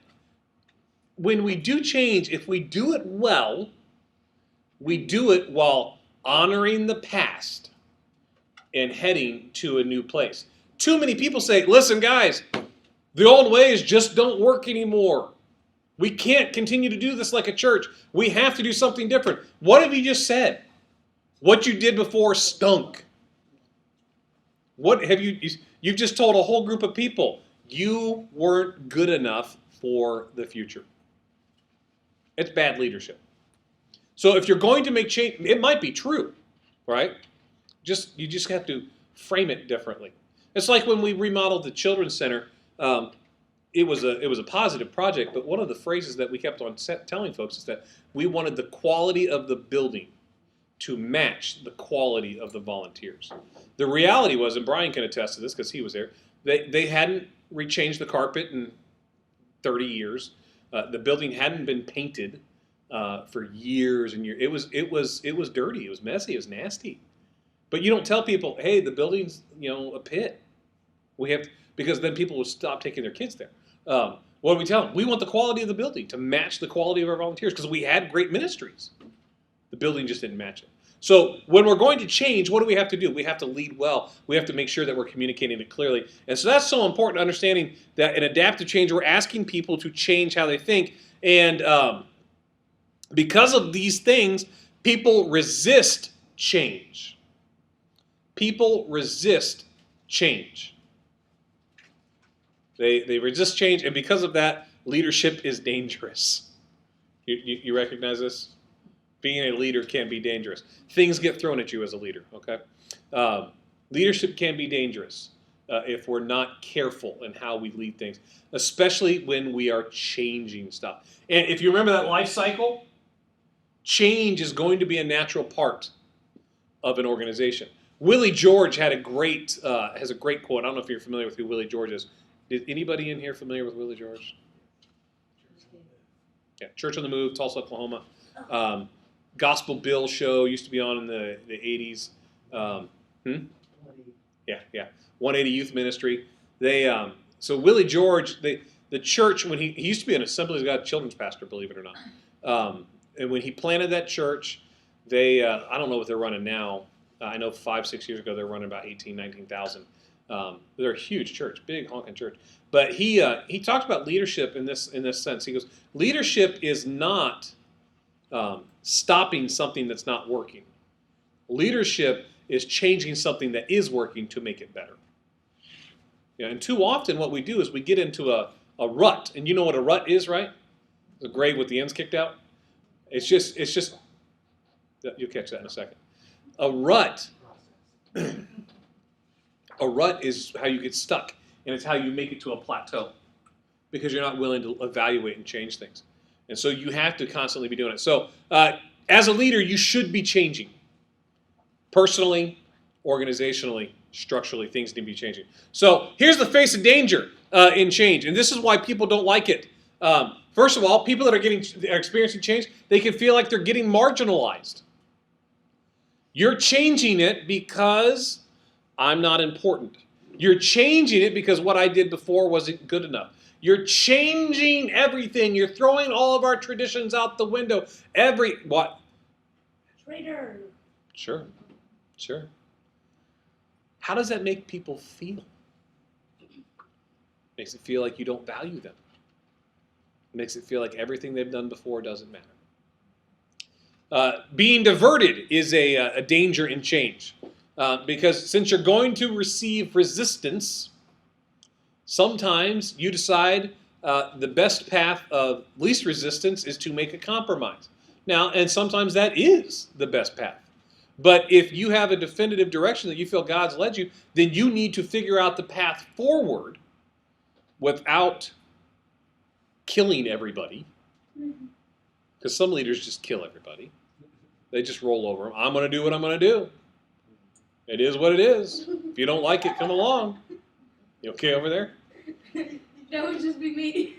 [SPEAKER 2] when we do change, if we do it well, we do it while honoring the past and heading to a new place. Too many people say, listen guys, the old ways just don't work anymore. We can't continue to do this like a church. We have to do something different. What have you just said? What you did before stunk. What have you've just told a whole group of people, you weren't good enough for the future. It's bad leadership. So if you're going to make change, it might be true, right? You just have to frame it differently. It's like when we remodeled the Children's Center. It was a positive project, but one of the phrases that we kept on telling folks is that we wanted the quality of the building to match the quality of the volunteers. The reality was, and Brian can attest to this because he was there, they hadn't rechanged the carpet in 30 years. The building hadn't been painted for years and years. It was dirty. It was messy. It was nasty. But you don't tell people, hey, the building's a pit. Because then people will stop taking their kids there. What do we tell them? We want the quality of the building to match the quality of our volunteers because we had great ministries. The building just didn't match it. So when we're going to change, what do we have to do? We have to lead well. We have to make sure that we're communicating it clearly. And so that's so important, understanding that in adaptive change, we're asking people to change how they think. And because of these things, people resist change. People resist change. They resist change, and because of that, leadership is dangerous. You recognize this? Being a leader can be dangerous. Things get thrown at you as a leader, okay? Leadership can be dangerous if we're not careful in how we lead things, especially when we are changing stuff. And if you remember that life cycle, change is going to be a natural part of an organization. Willie George has a great quote. I don't know if you're familiar with who Willie George is. Is anybody in here familiar with Willie George? Yeah, Church on the Move, Tulsa, Oklahoma. Gospel Bill show used to be on in the 80s. Yeah. 180 Youth Ministry. So Willie George, the church, when he used to be an Assemblies of God children's pastor, believe it or not. And when he planted that church, I don't know what they're running now. I know 5-6 years ago they were running about 18,000, 19,000. They're a huge church, big honking church. But he talked about leadership in this sense. He goes, leadership is not stopping something that's not working. Leadership is changing something that is working to make it better. And too often what we do is we get into a rut. And you know what a rut is, right? The grave with the ends kicked out. It's just you'll catch that in a second. A rut is how you get stuck, and it's how you make it to a plateau because you're not willing to evaluate and change things. And so you have to constantly be doing it. So as a leader, you should be changing. Personally, organizationally, structurally, things need to be changing. So here's the face of danger in change, and this is why people don't like it. First of all, people that are experiencing change, they can feel like they're getting marginalized. You're changing it because I'm not important. You're changing it because what I did before wasn't good enough. You're changing everything. You're throwing all of our traditions out the window. What?
[SPEAKER 1] Traitor.
[SPEAKER 2] Sure. How does that make people feel? Makes it feel like you don't value them. Makes it feel like everything they've done before doesn't matter. Being diverted is a danger in change. Because since you're going to receive resistance, sometimes you decide the best path of least resistance is to make a compromise. Now, and sometimes that is the best path. But if you have a definitive direction that you feel God's led you, then you need to figure out the path forward without killing everybody. Because some leaders just kill everybody. They just roll over them. I'm going to do what I'm going to do. It is what it is. If you don't like it, come along. You okay over there?
[SPEAKER 1] That would just be me.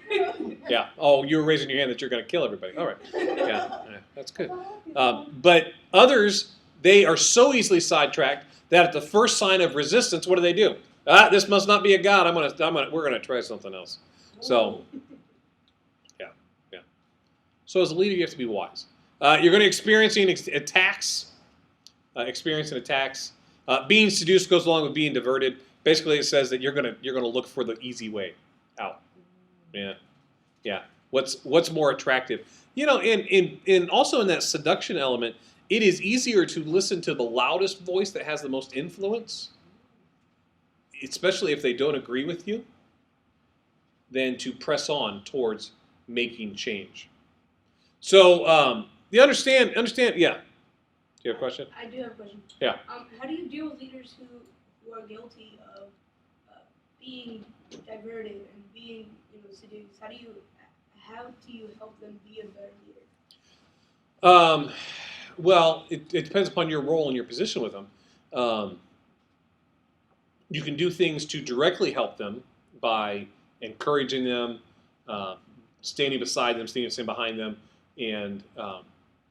[SPEAKER 2] Yeah. Oh, you were raising your hand that you're going to kill everybody. All right. Yeah, that's good. But others, they are so easily sidetracked that at the first sign of resistance, what do? This must not be a God. We're going to try something else. So, yeah. So as a leader, you have to be wise. You're going to experiencing attacks. Being seduced goes along with being diverted. Basically, it says that you're gonna look for the easy way out. Yeah. What's more attractive? In also in that seduction element, it is easier to listen to the loudest voice that has the most influence, especially if they don't agree with you, than to press on towards making change. So you understand? Yeah. Do you have a question?
[SPEAKER 1] I do have a question.
[SPEAKER 2] Yeah.
[SPEAKER 1] How do you deal with leaders who are guilty of being diverted and being seduced? How do you help them be a better leader?
[SPEAKER 2] Well, it depends upon your role and your position with them. You can do things to directly help them by encouraging them, standing beside them, standing behind them, and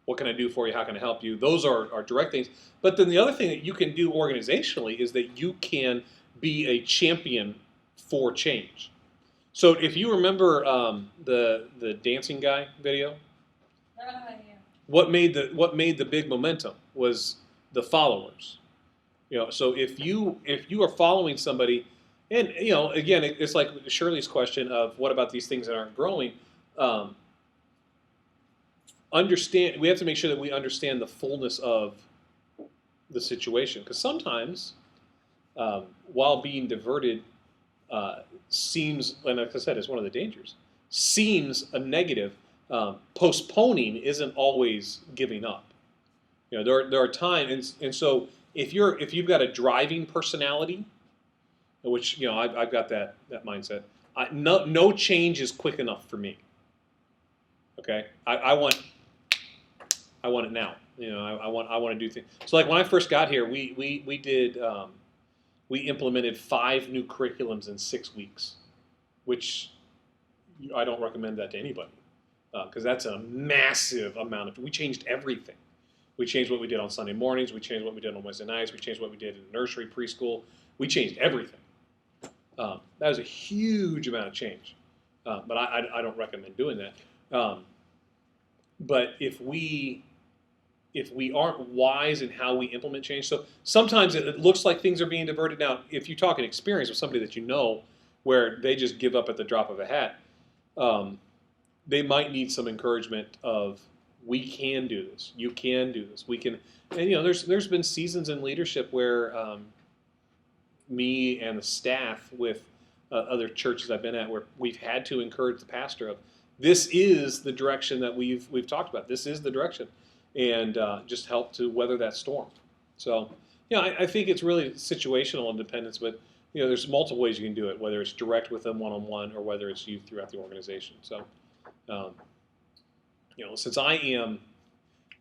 [SPEAKER 2] what can I do for you? How can I help you? Those are direct things. But then the other thing that you can do organizationally is that you can be a champion for change. So if you remember the dancing guy video,
[SPEAKER 4] Yeah.
[SPEAKER 2] what made the big momentum was the followers. So if you are following somebody, and again, it's like Shirley's question of what about these things that aren't growing. We have to make sure that we understand the fullness of the situation, because sometimes while being diverted seems, and like I said, is one of the dangers, seems a negative. Postponing isn't always giving up. There are times, and so if you've got a driving personality, which I've got that mindset. No change is quick enough for me. Okay, I want it now. I want to do things. So like when I first got here, we implemented 5 new curriculums in 6 weeks, which I don't recommend that to anybody, because that's a massive amount we changed everything. We changed what we did on Sunday mornings. We changed what we did on Wednesday nights. We changed what we did in nursery, preschool. We changed everything. That was a huge amount of change, but I don't recommend doing that. But if we if we aren't wise in how we implement change. So sometimes it looks like things are being diverted. Now, if you talk an experience with somebody that you know where they just give up at the drop of a hat, they might need some encouragement of, we can do this. You can do this. We can. And there's been seasons in leadership where me and the staff with other churches I've been at, where we've had to encourage the pastor of, this is the direction that we've talked about. This is the direction, and just help to weather that storm. So, I think it's really situational independence, but there's multiple ways you can do it, whether it's direct with them one-on-one or whether it's you throughout the organization. So, since I am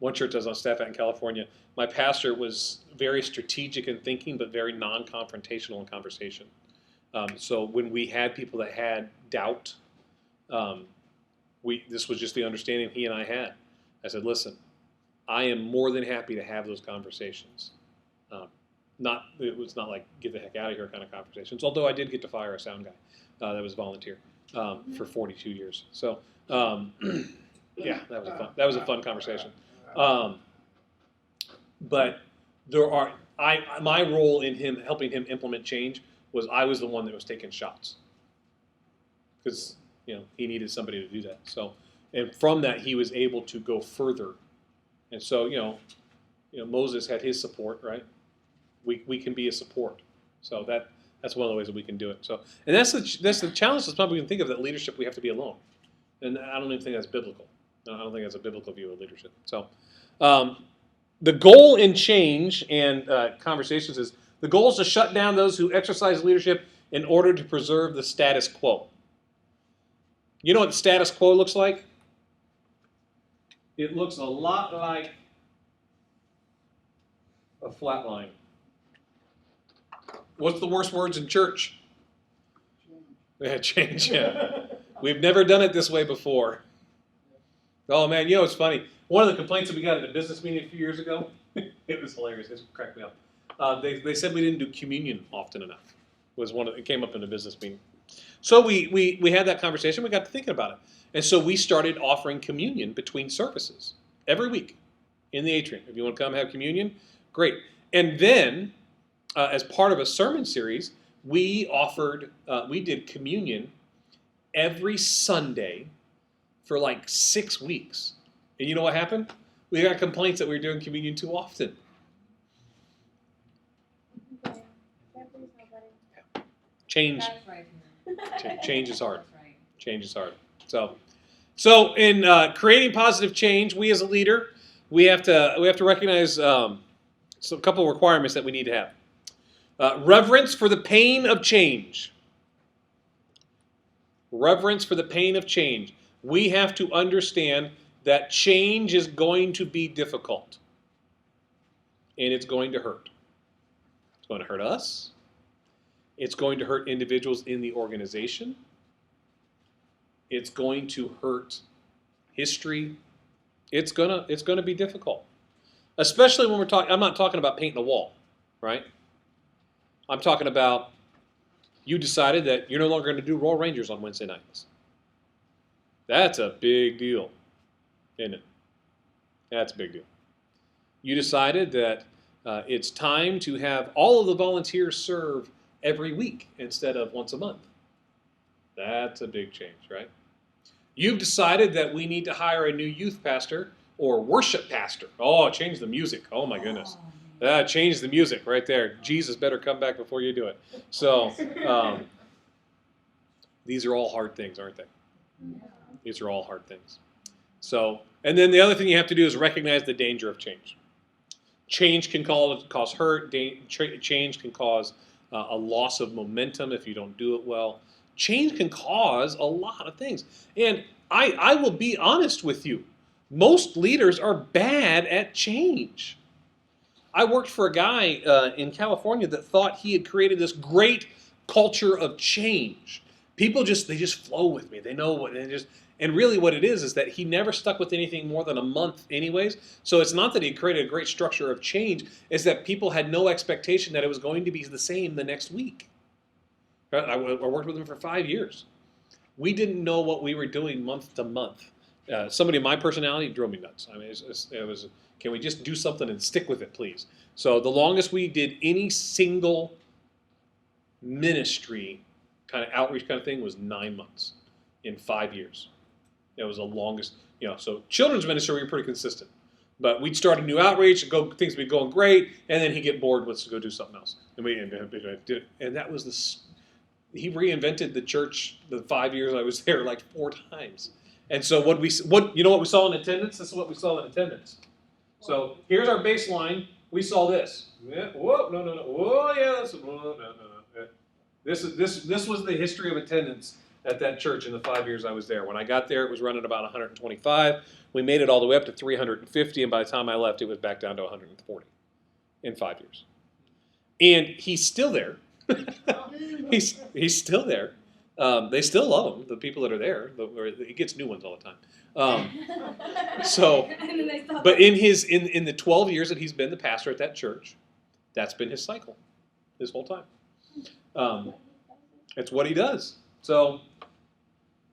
[SPEAKER 2] one church I was on staff at in California, my pastor was very strategic in thinking, but very non-confrontational in conversation. So when we had people that had doubt, this was just the understanding he and I had. I said, listen, I am more than happy to have those conversations. It was not like get the heck out of here kind of conversations. Although I did get to fire a sound guy that was volunteer for 42 years. So yeah, that was a fun conversation. But my role in helping him implement change was I was the one that was taking shots because he needed somebody to do that. So, and from that he was able to go further. And so Moses had his support, right? We can be a support. So that's one of the ways that we can do it. So, and that's the challenge that we can think of, that leadership we have to be alone, and I don't even think that's biblical. No, I don't think that's a biblical view of leadership. So, the goal in change and conversations is, the goal is to shut down those who exercise leadership in order to preserve the status quo. You know what the status quo looks like? It looks a lot like a flat line. What's the worst words in church? Yeah, change. Yeah. We've never done it this way before. Oh man, it's funny. One of the complaints that we got at a business meeting a few years ago, it was hilarious. It cracked me up. They said we didn't do communion often enough. It came up in a business meeting. So we had that conversation. We got to thinking about it, and so we started offering communion between services every week in the atrium. If you want to come have communion, great. And then, as part of a sermon series, we did communion every Sunday for like 6 weeks. And you know what happened? We got complaints that we were doing communion too often. Change.
[SPEAKER 4] That's right.
[SPEAKER 2] Change is hard.
[SPEAKER 4] That's right.
[SPEAKER 2] Change is hard. So in creating positive change, we as a leader, we have to recognize a couple of requirements that we need to have. Reverence for the pain of change. Reverence for the pain of change. We have to understand that change is going to be difficult. And it's going to hurt. It's going to hurt us. It's going to hurt individuals in the organization. It's going to hurt history. It's gonna be difficult. Especially when I'm not talking about painting a wall, right? I'm talking about you decided that you're no longer going to do Royal Rangers on Wednesday nights. That's a big deal, isn't it? That's a big deal. You decided that it's time to have all of the volunteers serve every week instead of once a month. That's a big change, right? You've decided that we need to hire a new youth pastor or worship pastor. Oh, change the music. Oh my goodness. Change the music right there. Jesus better come back before you do it. So these are all hard things, aren't they? These are all hard things. So, and then the other thing you have to do is recognize the danger of change. Change can cause hurt. Change can cause a loss of momentum if you don't do it well. Change can cause a lot of things. And I will be honest with you. Most leaders are bad at change. I worked for a guy in California that thought he had created this great culture of change. People they just flow with me. They know what, and really what it is that he never stuck with anything more than a month anyways. So it's not that he created a great structure of change, it's that people had no expectation that it was going to be the same the next week. I worked with him for 5 years. We didn't know what we were doing month to month. Somebody of my personality drove me nuts. I mean, Can we just do something and stick with it, please? So the longest we did any single ministry kind of outreach kind of thing was 9 months in 5 years. It was the longest, so children's ministry, we were pretty consistent. But we'd start a new outreach, and things would be going great, and then he'd get bored, let's go do something else. And and that was he reinvented the church the 5 years I was there like 4 times. And so what we saw in attendance? This is what we saw in attendance. So here's our baseline. We saw this. Yeah, whoa, no. Whoa, yeah, no. This was the history of attendance at that church in the 5 years I was there. When I got there, it was running about 125. We made it all the way up to 350, and by the time I left, it was back down to 140 in 5 years. And he's still there. he's still there. They still love him, the people that are there. He gets new ones all the time.
[SPEAKER 1] And then they stop.
[SPEAKER 2] But in the 12 years that he's been the pastor at that church, that's been his cycle, this whole time. It's what he does. So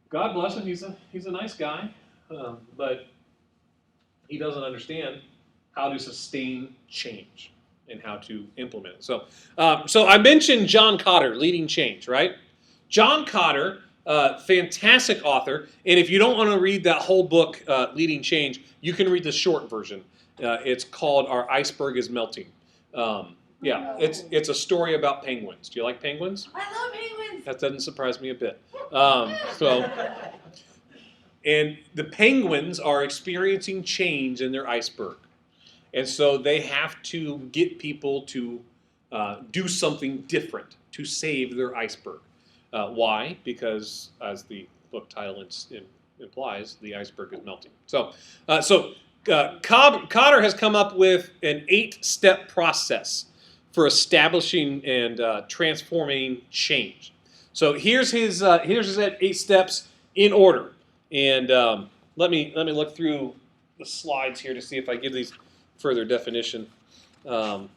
[SPEAKER 2] God bless him. He's a nice guy, but he doesn't understand how to sustain change and how to implement it. So I mentioned John Cotter, Leading Change, right? John Cotter, fantastic author, and if you don't want to read that whole book, Leading Change, you can read the short version. It's called Our Iceberg is Melting. It's a story about penguins. Do you like penguins?
[SPEAKER 1] I love penguins.
[SPEAKER 2] That doesn't surprise me a bit. And the penguins are experiencing change in their iceberg. And so they have to get people to do something different to save their iceberg. Why? Because, as the book title implies, the iceberg is melting. So Cotter has come up with an 8-step process for establishing and transforming change. So here's his 8 steps in order. And let me look through the slides here to see if I give these further definition. Nope,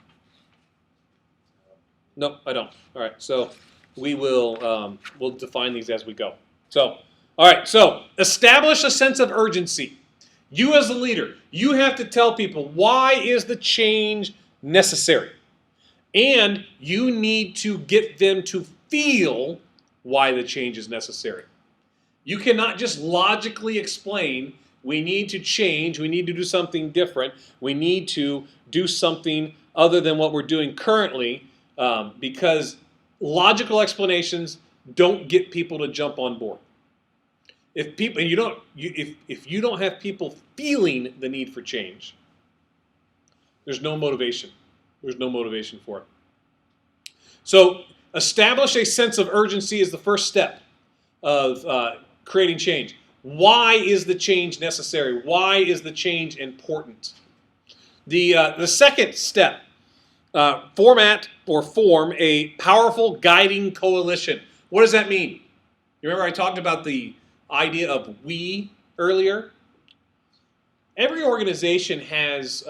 [SPEAKER 2] I don't. All right, so we will we'll define these as we go. So, all right, so establish a sense of urgency. You as a leader, you have to tell people why is the change necessary. And you need to get them to feel why the change is necessary. You cannot just logically explain, we need to change, we need to do something different, we need to do something other than what we're doing currently, because logical explanations don't get people to jump on board. If you don't have people feeling the need for change, there's no motivation. There's no motivation for it. So establish a sense of urgency is the first step of creating change. Why is the change necessary? Why is the change important? The second step, form a powerful guiding coalition. What does that mean? You remember I talked about the idea of we earlier? Every organization has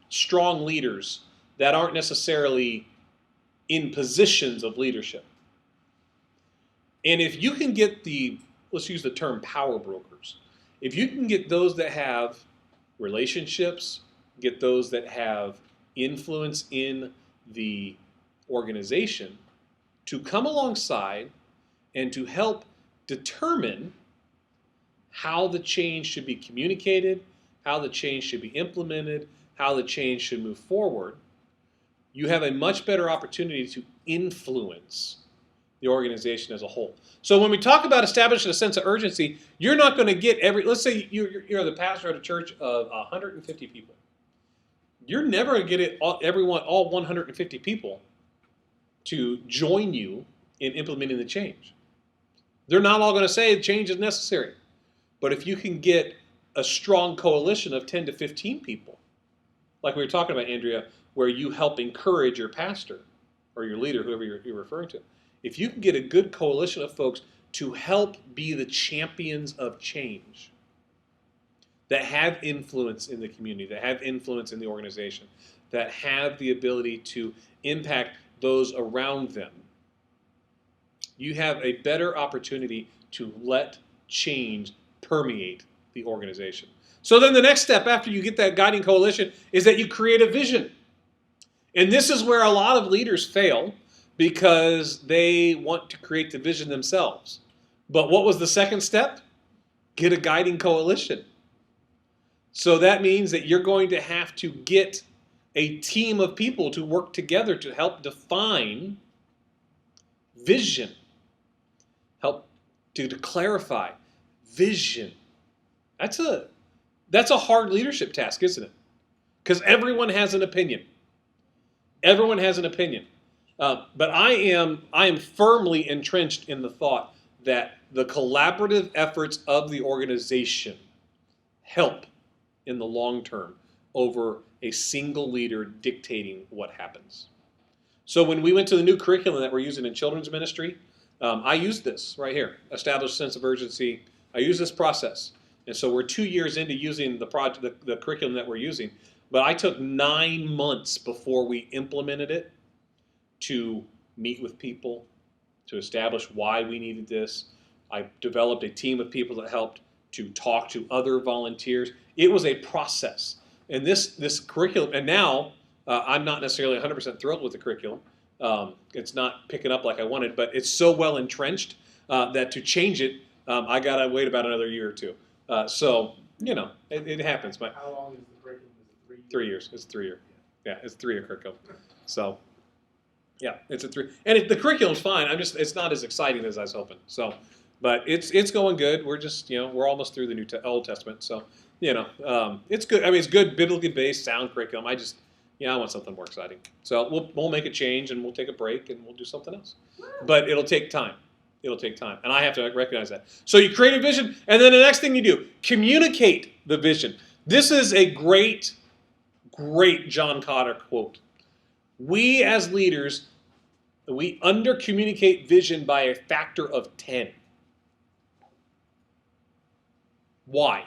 [SPEAKER 2] strong leaders that aren't necessarily in positions of leadership. And if you can get let's use the term power brokers, if you can get those that have relationships, get those that have influence in the organization to come alongside and to help determine how the change should be communicated, how the change should be implemented, how the change should move forward, you have a much better opportunity to influence the organization as a whole. So when we talk about establishing a sense of urgency, you're not going to get let's say you're the pastor at a church of 150 people. You're never going to get all 150 people to join you in implementing the change. They're not all going to say the change is necessary. But if you can get a strong coalition of 10 to 15 people, like we were talking about, Andrea, where you help encourage your pastor or your leader, whoever you're referring to, if you can get a good coalition of folks to help be the champions of change, that have influence in the community, that have influence in the organization, that have the ability to impact those around them, you have a better opportunity to let change permeate the organization. So then the next step after you get that guiding coalition is that you create a vision. And this is where a lot of leaders fail because they want to create the vision themselves. But what was the second step? Get a guiding coalition. So that means that you're going to have to get a team of people to work together to help define vision. Help to clarify vision. That's a hard leadership task, isn't it? Because everyone has an opinion. Everyone has an opinion. But I am firmly entrenched in the thought that the collaborative efforts of the organization help in the long term over a single leader dictating what happens. So when we went to the new curriculum that we're using in children's ministry, I used this right here, establish sense of urgency. I use this process. And so we're 2 years into using the curriculum that we're using. But I took 9 months before we implemented it to meet with people, to establish why we needed this. I developed a team of people that helped to talk to other volunteers. It was a process. And this curriculum, and now I'm not necessarily 100% thrilled with the curriculum. It's not picking up like I wanted, but it's so well entrenched that to change it, I got to wait about another year or two. So, it happens. But
[SPEAKER 5] How long is the curriculum? Is it
[SPEAKER 2] 3 years. It's 3 year. Yeah, it's a 3-year curriculum. So, yeah, it's a 3. And the curriculum's fine. It's not as exciting as I was hoping. So, but it's going good. We're just, we're almost through the Old Testament. So, it's good. I mean, it's good, biblically based, sound curriculum. I want something more exciting. So we'll make a change and we'll take a break and we'll do something else. But it'll take time. It'll take time. And I have to recognize that. So you create a vision, and then the next thing you do, communicate the vision. This is a great, great John Cotter quote. We as leaders, we under-communicate vision by a factor of 10. Why?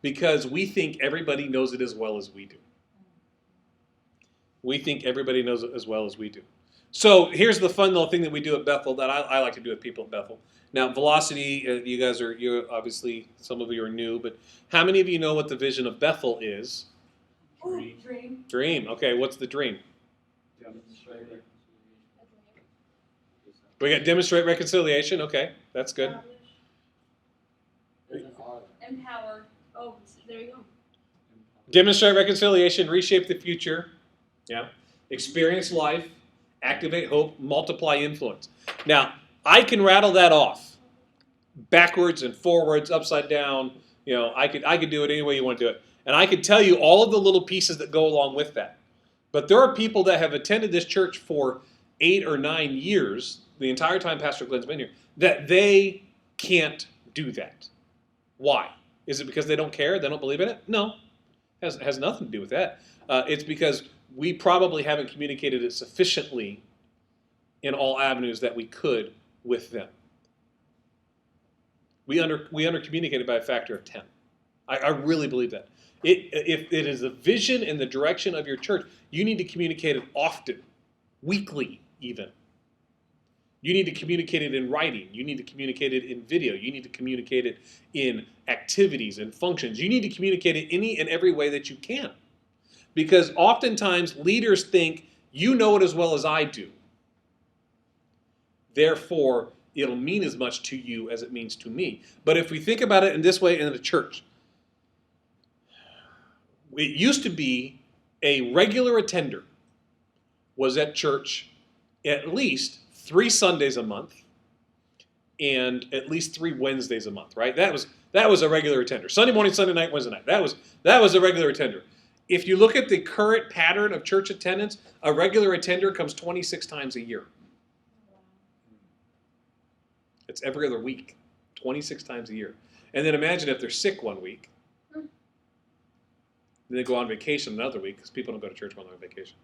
[SPEAKER 2] Because we think everybody knows it as well as we do. We think everybody knows it as well as we do. So here's the fun little thing that we do at Bethel that I like to do with people at Bethel. Now, Velocity, you're obviously, some of you are new, but how many of you know what the vision of Bethel is?
[SPEAKER 4] Dream.
[SPEAKER 2] Dream. Okay, what's the dream?
[SPEAKER 3] Demonstrate.
[SPEAKER 2] We got demonstrate reconciliation. Okay, that's good.
[SPEAKER 4] Empower.
[SPEAKER 1] Oh, there you go.
[SPEAKER 2] Demonstrate reconciliation, reshape the future. Yeah. Experience life, activate hope, multiply influence. Now, I can rattle that off backwards and forwards, upside down. I could do it any way you want to do it. And I could tell you all of the little pieces that go along with that. But there are people that have attended this church for 8 or 9 years, the entire time Pastor Glenn's been here, that they can't do that. Why? Is it because they don't care? They don't believe in it? No. It has nothing to do with that. It's because we probably haven't communicated it sufficiently in all avenues that we could with them. We under-communicated by a factor of 10. I really believe that. If it is the vision and the direction of your church, you need to communicate it often, weekly even. You need to communicate it in writing. You need to communicate it in video. You need to communicate it in activities and functions. You need to communicate it any and every way that you can. Because oftentimes leaders think, you know it as well as I do. Therefore, it'll mean as much to you as it means to me. But if we think about it in this way in the church, it used to be a regular attender was at church at least 3 Sundays a month and at least 3 Wednesdays a month, right? That was a regular attender. Sunday morning, Sunday night, Wednesday night. That was a regular attender. If you look at the current pattern of church attendance, a regular attender comes 26 times a year. It's every other week, 26 times a year. And then imagine if they're sick one week. Then they go on vacation another week, because people don't go to church while they're on vacation.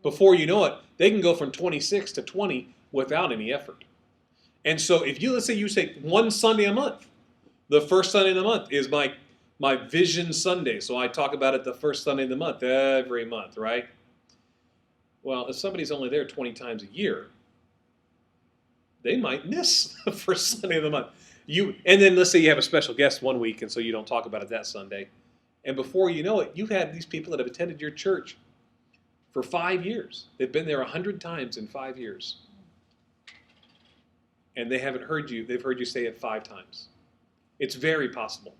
[SPEAKER 2] Before you know it, they can go from 26 to 20 without any effort. And so if let's say you say 1 Sunday a month, the first Sunday of the month is my Vision Sunday. So I talk about it the first Sunday of the month, every month, right? Well, if somebody's only there 20 times a year, they might miss the first Sunday of the month. And then let's say you have a special guest one week, and so you don't talk about it that Sunday. And before you know it, you've had these people that have attended your church for 5 years. They've been there 100 times in 5 years. And they haven't heard you. They've heard you say it 5 times. It's very possible.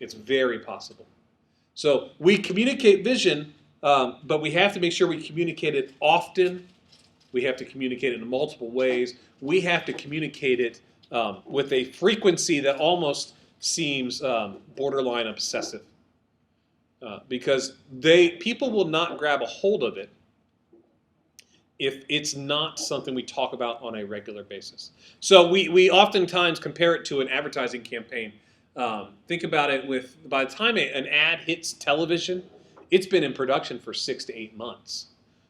[SPEAKER 2] It's very possible. So we communicate vision, but we have to make sure we communicate it often. We have to communicate it in multiple ways. We have to communicate it with a frequency that almost seems borderline obsessive, because people will not grab a hold of it if it's not something we talk about on a regular basis. So we oftentimes compare it to an advertising campaign. Think about it by the time an ad hits television, it's been in production for 6 to 8 months.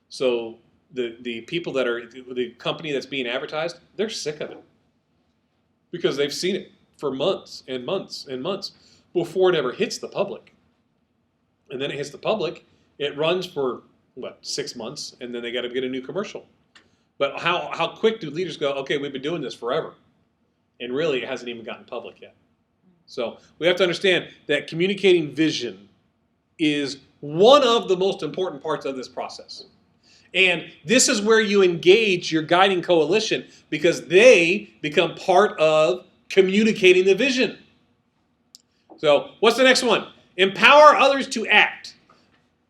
[SPEAKER 2] So the people that are, the company that's being advertised, they're sick of it because they've seen it for months and months and months before it ever hits the public. And then it hits the public, it runs for, 6 months, and then they got to get a new commercial. But how quick do leaders go, okay, we've been doing this forever, and really it hasn't even gotten public yet. So we have to understand that communicating vision is one of the most important parts of this process. And this is where you engage your guiding coalition, because they become part of communicating the vision. So what's the next one? Empower others to act.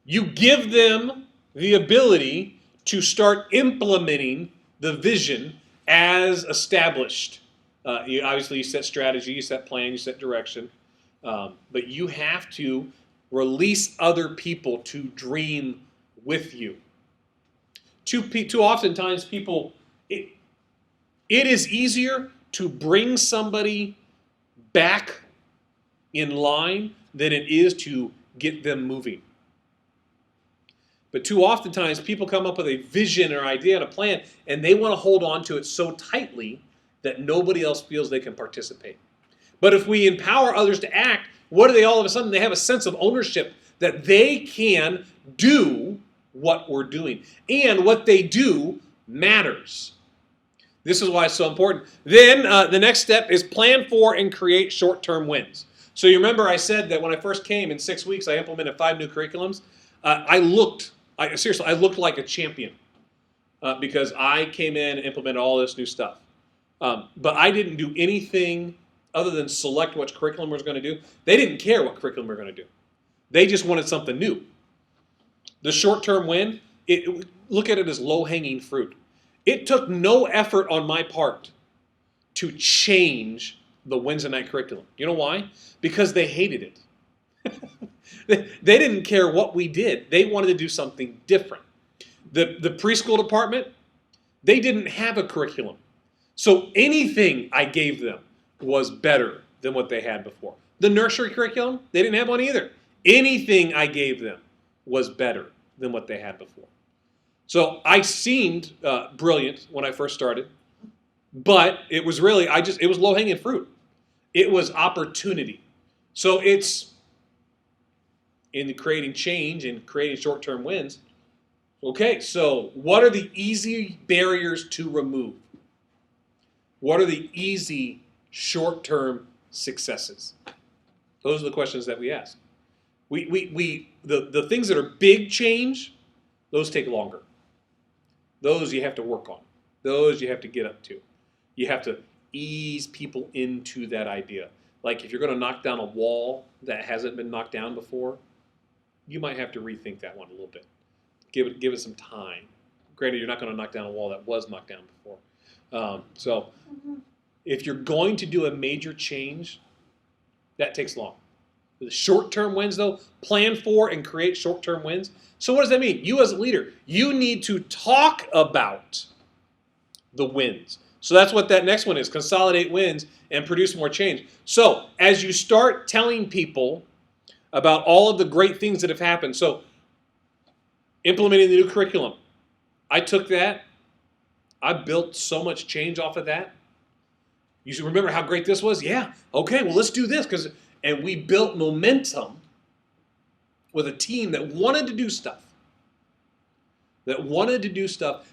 [SPEAKER 2] You give them the ability to start implementing the vision as established. You set strategy, you set plan, you set direction. But you have to release other people to dream with you. Too oftentimes people, it is easier to bring somebody back in line than it is to get them moving. But too oftentimes people come up with a vision or idea and a plan, and they want to hold on to it so tightly that nobody else feels they can participate. But if we empower others to act, what do they all of a sudden? They have a sense of ownership that they can do what we're doing. And what they do matters. This is why it's so important. Then the next step is plan for and create short-term wins. So you remember I said that when I first came in 6 weeks, I implemented 5 new curriculums. I looked like a champion because I came in and implemented all this new stuff. But I didn't do anything other than select what curriculum we were going to do. They didn't care what curriculum we were going to do. They just wanted something new. The short-term win, look at it as low-hanging fruit. It took no effort on my part to change the Wednesday night curriculum. You know why? Because they hated it. They didn't care what we did. They wanted to do something different. The preschool department, they didn't have a curriculum. So anything I gave them was better than what they had before. The nursery curriculum, they didn't have one either. Anything I gave them was better than what they had before. So I seemed brilliant when I first started, but it was really, it was low-hanging fruit. It was opportunity. So it's in creating change and creating short-term wins. Okay, so what are the easy barriers to remove? What are the easy short-term successes? Those are the questions that we ask. The things that are big change, those take longer. Those you have to work on. Those you have to get up to. You have to ease people into that idea. Like if you're going to knock down a wall that hasn't been knocked down before, you might have to rethink that one a little bit. Give it some time. Granted, you're not going to knock down a wall that was knocked down before. So if you're going to do a major change, that takes long. The short-term wins, though, plan for and create short-term wins. So what does that mean? You as a leader, you need to talk about the wins. So that's what that next one is, consolidate wins and produce more change. So as you start telling people about all of the great things that have happened, so implementing the new curriculum, I took that, I built so much change off of that. You should remember how great this was? Yeah, okay, well let's do this. And we built momentum with a team that wanted to do stuff.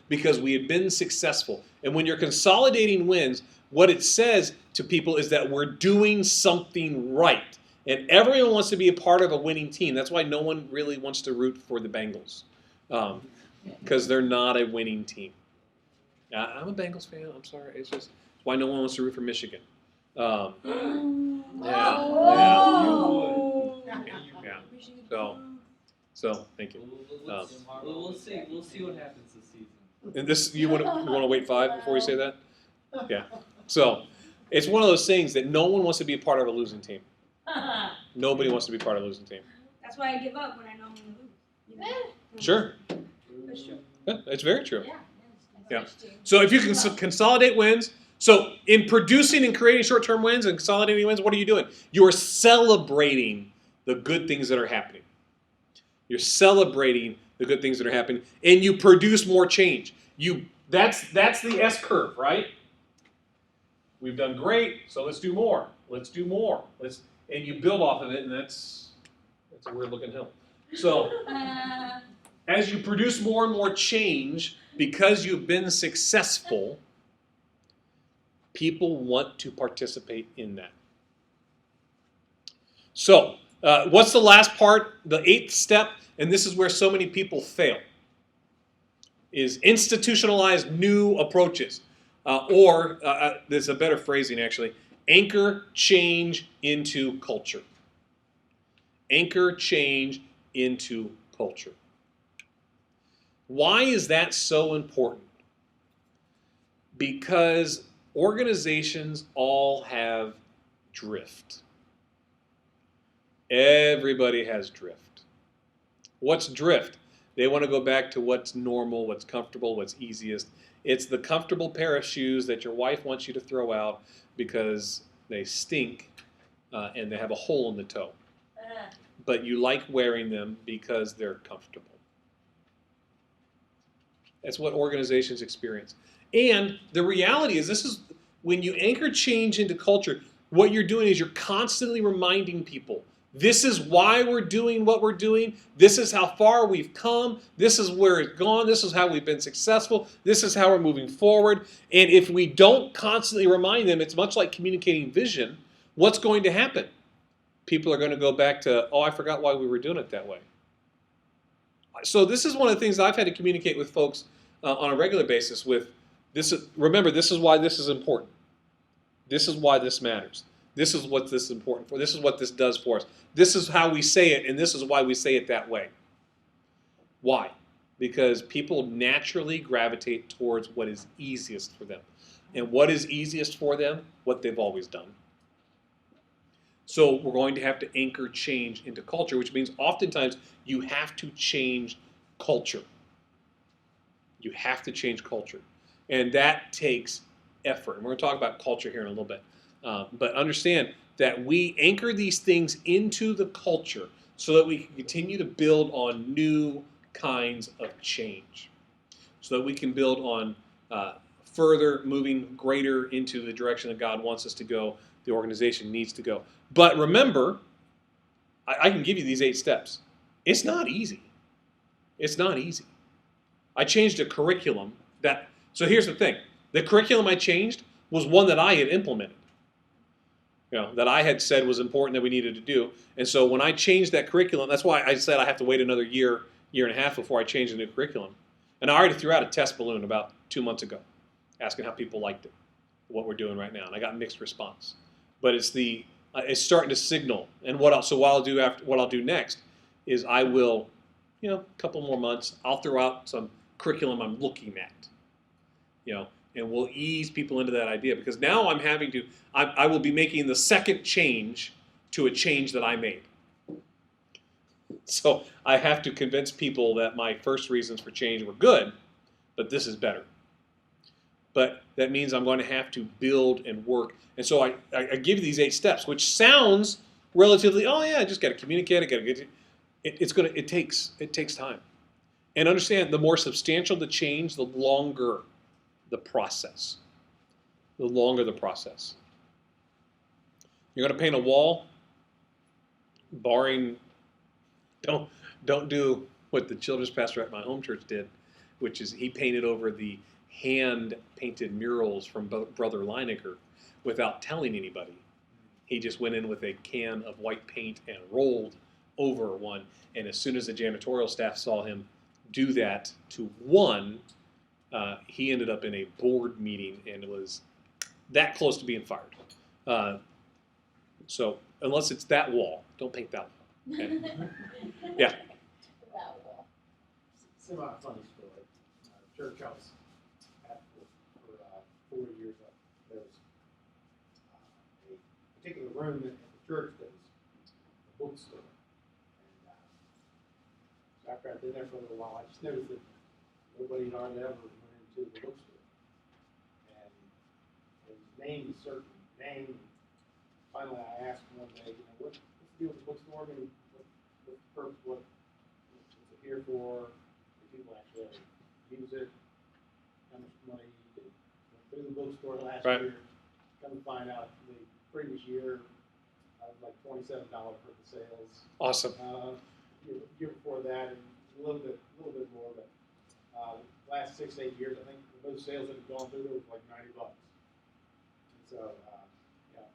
[SPEAKER 2] Because we had been successful. And when you're consolidating wins, what it says to people is that we're doing something right. And everyone wants to be a part of a winning team. That's why no one really wants to root for the Bengals, because they're not a winning team. I'm a Bengals fan. I'm sorry. It's just why no one wants to root for Michigan. Yeah. So thank you.
[SPEAKER 3] We'll see. We'll see what happens this season.
[SPEAKER 2] And this, you want to wait 5 before you say that? Yeah. So it's one of those things that no one wants to be a part of a losing team. Nobody wants to be part of a losing team.
[SPEAKER 1] That's why I give up when I know I'm gonna lose. You know?
[SPEAKER 2] Sure.
[SPEAKER 1] That's true.
[SPEAKER 2] Yeah, it's very true.
[SPEAKER 4] Yeah.
[SPEAKER 2] Yeah. So if you can consolidate wins, so in producing and creating short-term wins and consolidating wins, what are you doing? You are celebrating the good things that are happening. You're celebrating the good things that are happening, and you produce more change. That's the S curve, right? We've done great, so let's do more. Let's do more. And you build off of it, and that's a weird-looking hill. So as you produce more and more change, because you've been successful, people want to participate in that. So, what's the last part? The 8th step, and this is where so many people fail, is institutionalize new approaches. Or, there's a better phrasing actually, anchor change into culture. Anchor change into culture. Why is that so important? Because organizations all have drift. Everybody has drift. What's drift? They want to go back to what's normal, what's comfortable, what's easiest. It's the comfortable pair of shoes that your wife wants you to throw out because they stink and they have a hole in the toe. But you like wearing them because they're comfortable. That's what organizations experience. And the reality is, this is when you anchor change into culture, what you're doing is you're constantly reminding people, this is why we're doing what we're doing. This is how far we've come. This is where it's gone. This is how we've been successful. This is how we're moving forward. And if we don't constantly remind them, it's much like communicating vision, what's going to happen? People are going to go back to, oh, I forgot why we were doing it that way. So this is one of the things I've had to communicate with folks on a regular basis with this. Remember, this is why this is important. This is why this matters. This is what this is important for. This is what this does for us. This is how we say it, and this is why we say it that way. Why? Because people naturally gravitate towards what is easiest for them. And what is easiest for them? What they've always done. So we're going to have to anchor change into culture, which means oftentimes you have to change culture. You have to change culture. And that takes effort. And we're going to talk about culture here in a little bit. But understand that we anchor these things into the culture so that we can continue to build on new kinds of change. So that we can build on further moving greater into the direction that God wants us to go, the organization needs to go. But remember, I can give you these 8 steps. It's not easy. It's not easy. I changed a curriculum so here's the thing. The curriculum I changed was one that I had implemented. That I had said was important that we needed to do. And so when I changed that curriculum, that's why I said I have to wait another year and a half before I change the new curriculum. And I already threw out a test balloon about 2 months ago, asking how people liked it, what we're doing right now. And I got mixed response. But it's starting to signal. And what I'll do next is I will, a couple more months, I'll throw out some curriculum I'm looking at, and we'll ease people into that idea, because now I will be making the second change to a change that I made. So I have to convince people that my first reasons for change were good, but this is better. But that means I'm going to have to build and work. And so I give you these 8 steps, which sounds relatively, I just got to communicate, it takes time. And understand, the more substantial the change, the longer the process. The longer the process. You're going to paint a wall, don't do what the children's pastor at my home church did, which is he painted over the hand-painted murals from Brother Leinecker without telling anybody. He just went in with a can of white paint and rolled over one. And as soon as the janitorial staff saw him do that to one, he ended up in a board meeting and it was that close to being fired. So unless it's that wall, don't paint that wall. Okay? Yeah.
[SPEAKER 6] That wall.
[SPEAKER 5] Semi-funny story. Church I was at for 4 years. There was a particular room at the church that was a bookstore. And so after I'd been there for a little while, I just noticed that nobody hardly ever went into the bookstore. And it was named a certain name. Finally, I asked one day, what's the deal with the bookstore? I mean, what's the purpose? What's it here for? Do people actually ever use it? How much money did went through the bookstore last
[SPEAKER 2] Right.
[SPEAKER 5] year? Come to find out, the previous year, like $27 worth of sales.
[SPEAKER 2] Awesome.
[SPEAKER 5] Year before that, and a little bit more, but last 6-8 years, I think the most sales that have gone through there was like $90. And so, yeah,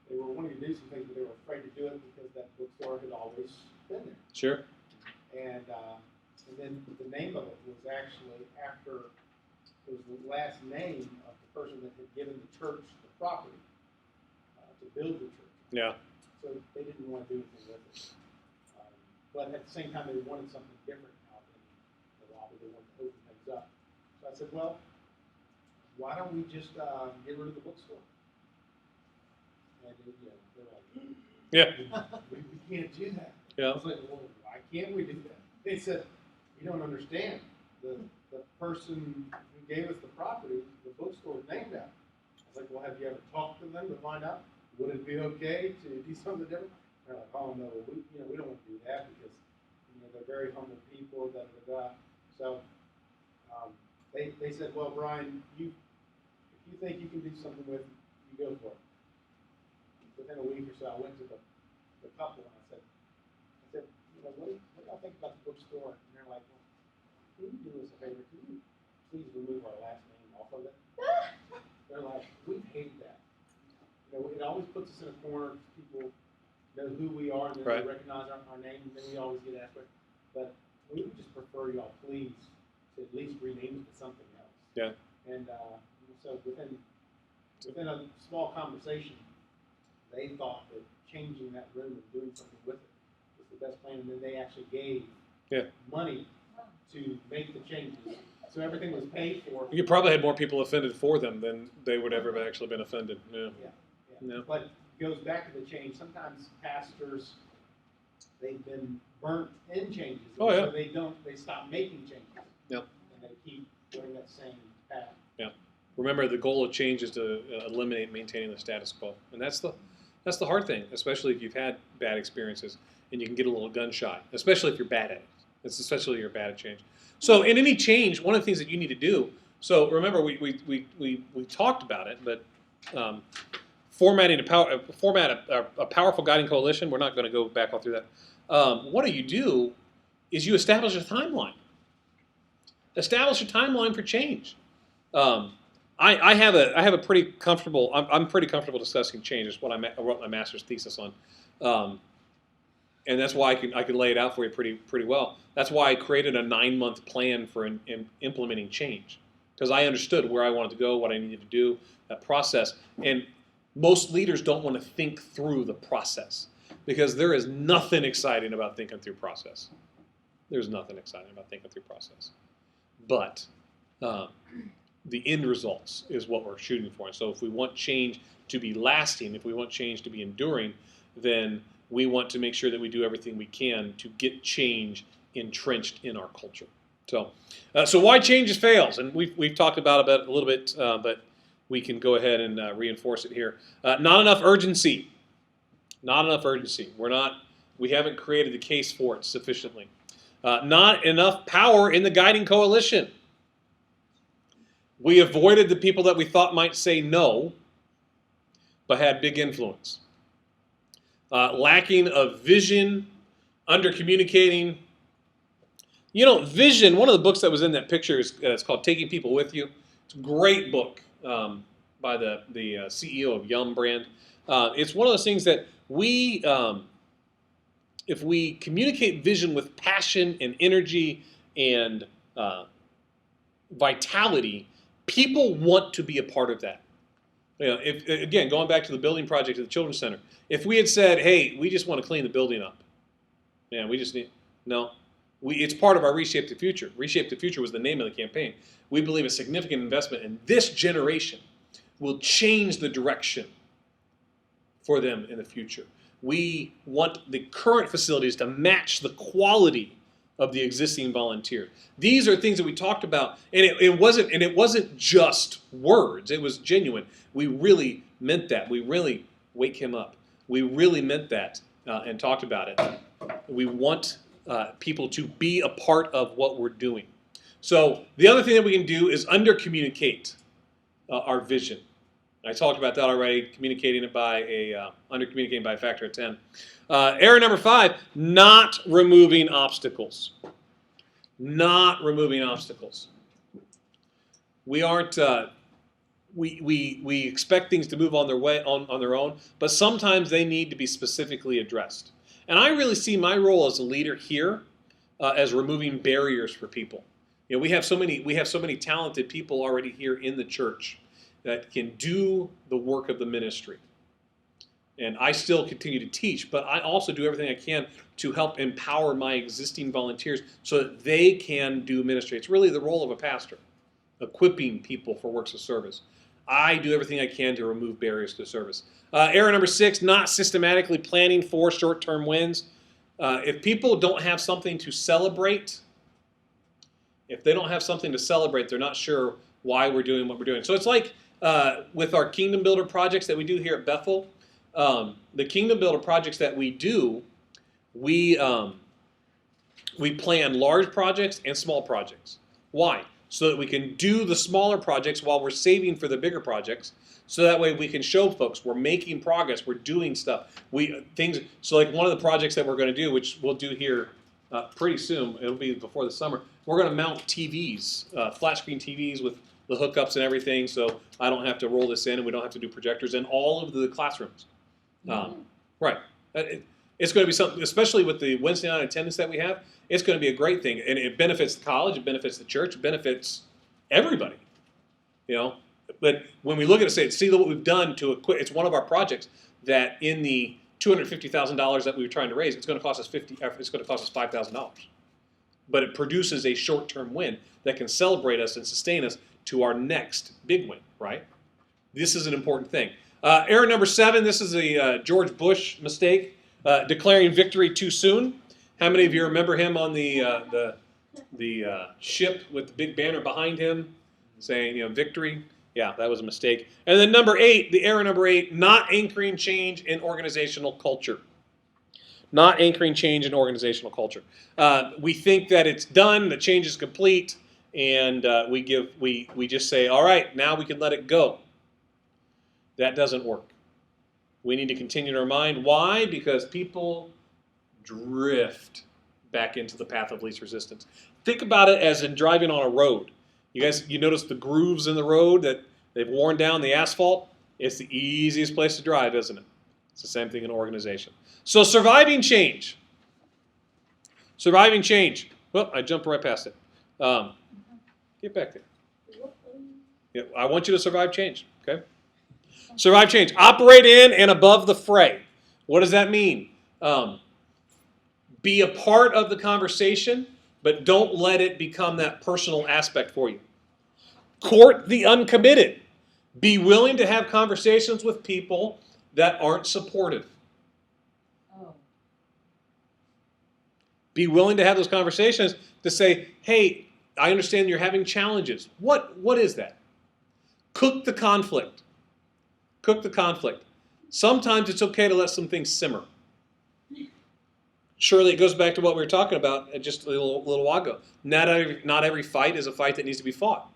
[SPEAKER 5] they were wanting to do some things, but they were afraid to do it because that bookstore had always been there.
[SPEAKER 2] Sure.
[SPEAKER 5] And then the name of it was actually after, it was the last name of the person that had given the church the property to build the church.
[SPEAKER 2] Yeah.
[SPEAKER 5] So they didn't want to do anything with it. But at the same time, they wanted something different out in the lobby. They wanted to open things up. So I said, well, why don't we just get rid of the bookstore? And they're like,
[SPEAKER 2] Yeah.
[SPEAKER 5] we can't do that.
[SPEAKER 2] Yeah.
[SPEAKER 5] I was like, well, why can't we do that? They said, you don't understand. The person who gave us the property, the bookstore is named after. I was like, well, have you ever talked to them to find out? Would it be okay to do something different? They're like, oh no, we don't want to do that because they're very humble people. Da da da. So they said, well, Brian, if you think you can do something with it, you go for it. Within a week or so, I went to the couple and I said, what do y'all think about the bookstore? And they're like, well, can you do us a favor? Can you please remove our last name off of it? They're like, we hate that. It always puts us in a corner. People know who we are and then
[SPEAKER 2] Right.
[SPEAKER 5] they recognize our name, and then we always get asked for it. But we would just prefer y'all please to at least rename it to something else.
[SPEAKER 2] Yeah.
[SPEAKER 5] And so within a small conversation, they thought that changing that room and doing something with it was the best plan, and then they actually gave money to make the changes. So everything was paid for.
[SPEAKER 2] You probably had more people offended for them than they would ever have actually been offended. Yeah. No.
[SPEAKER 5] But it goes back to the change. Sometimes pastors, they've been burnt in changes.
[SPEAKER 2] Oh, yeah.
[SPEAKER 5] So they stop making changes.
[SPEAKER 2] Yep.
[SPEAKER 5] And they keep doing that same pattern.
[SPEAKER 2] Yeah. Remember, the goal of change is to eliminate maintaining the status quo, and that's the hard thing, especially if you've had bad experiences and you can get a little gun shy, especially if you're bad at it. It's especially if you're bad at change. So in any change, one of the things that you need to do. So remember, we talked about it, but format a powerful guiding coalition. We're not going to go back all through that. What you do is you establish a timeline. Establish a timeline for change. I have a pretty comfortable. I'm pretty comfortable discussing change. It's what I wrote my master's thesis on, and that's why I could lay it out for you pretty well. That's why I created a 9-month plan for implementing change, because I understood where I wanted to go, what I needed to do, that process. And most leaders don't want to think through the process, because there is nothing exciting about thinking through process. There's nothing exciting about thinking through process, but the end results is what we're shooting for. And so if we want change to be lasting, if we want change to be enduring, then we want to make sure that we do everything we can to get change entrenched in our culture. So why change fails, and we've talked about it a little bit, but we can go ahead and reinforce it here. Not enough urgency. Not enough urgency. We haven't created the case for it sufficiently. Not enough power in the guiding coalition. We avoided the people that we thought might say no, but had big influence. Lacking of vision, under-communicating. Vision, one of the books that was in that picture is it's called Taking People With You. It's a great book by the CEO of Yum brand. It's one of those things that if we communicate vision with passion and energy and vitality, people want to be a part of that. Again, going back to the building project at the Children's Center, if we had said, hey, we just want to clean the building up, we just need, no. It's part of our Reshape the Future. Reshape the Future was the name of the campaign. We believe a significant investment in this generation will change the direction for them in the future. We want the current facilities to match the quality of the existing volunteers. These are things that we talked about, and it wasn't just words. It was genuine. We really meant that. We really wake him up. We really meant that and talked about it. We want people to be a part of what we're doing. So the other thing that we can do is under-communicate our vision. I talked about that already, under-communicating by a factor of 10. Error number 5, not removing obstacles. Not removing obstacles. We aren't, we expect things to move on their own, but sometimes they need to be specifically addressed. And I really see my role as a leader here as removing barriers for people. We have so many talented people already here in the church that can do the work of the ministry. And I still continue to teach, but I also do everything I can to help empower my existing volunteers so that they can do ministry. It's really the role of a pastor, equipping people for works of service. I do everything I can to remove barriers to service. Error number 6, not systematically planning for short-term wins. If people don't have something to celebrate, they're not sure why we're doing what we're doing. So it's like with our Kingdom Builder projects that we do here at Bethel. The Kingdom Builder projects that we do, we plan large projects and small projects. Why? So that we can do the smaller projects while we're saving for the bigger projects. So that way we can show folks we're making progress, we're doing stuff. So like one of the projects that we're going to do, which we'll do here pretty soon, it'll be before the summer, we're going to mount TVs, flat screen TVs with the hookups and everything, so I don't have to roll this in and we don't have to do projectors in all of the classrooms. Right. It's going to be something, especially with the Wednesday night attendance that we have, it's going to be a great thing. And it benefits the college, it benefits the church, it benefits everybody. But when we look at it and say, see what we've done to equip, it's one of our projects that in the $250,000 that we were trying to raise, it's going to cost us $5,000. But it produces a short-term win that can celebrate us and sustain us to our next big win, right? This is an important thing. Error number 7, this is a George Bush mistake, declaring victory too soon. How many of you remember him on the ship with the big banner behind him saying, victory? Yeah, that was a mistake. And then error number 8, not anchoring change in organizational culture. Not anchoring change in organizational culture. We think that it's done, the change is complete, and we just say, all right, now we can let it go. That doesn't work. We need to continue to remind. Why? Because people drift back into the path of least resistance. Think about it as in driving on a road. You notice the grooves in the road that they've worn down the asphalt? It's the easiest place to drive, isn't it? It's the same thing in an organization. So surviving change. Surviving change. Well, I jumped right past it. Get back there. Yeah, I want you to survive change, okay? Survive change. Operate in and above the fray. What does that mean? Be a part of the conversation, but don't let it become that personal aspect for you. Court the uncommitted. Be willing to have conversations with people that aren't supportive.
[SPEAKER 4] Oh.
[SPEAKER 2] Be willing to have those conversations to say, hey, I understand you're having challenges. What is that? Cook the conflict. Cook the conflict. Sometimes it's okay to let some things simmer. Surely it goes back to what we were talking about just a little while ago. Not every fight is a fight that needs to be fought.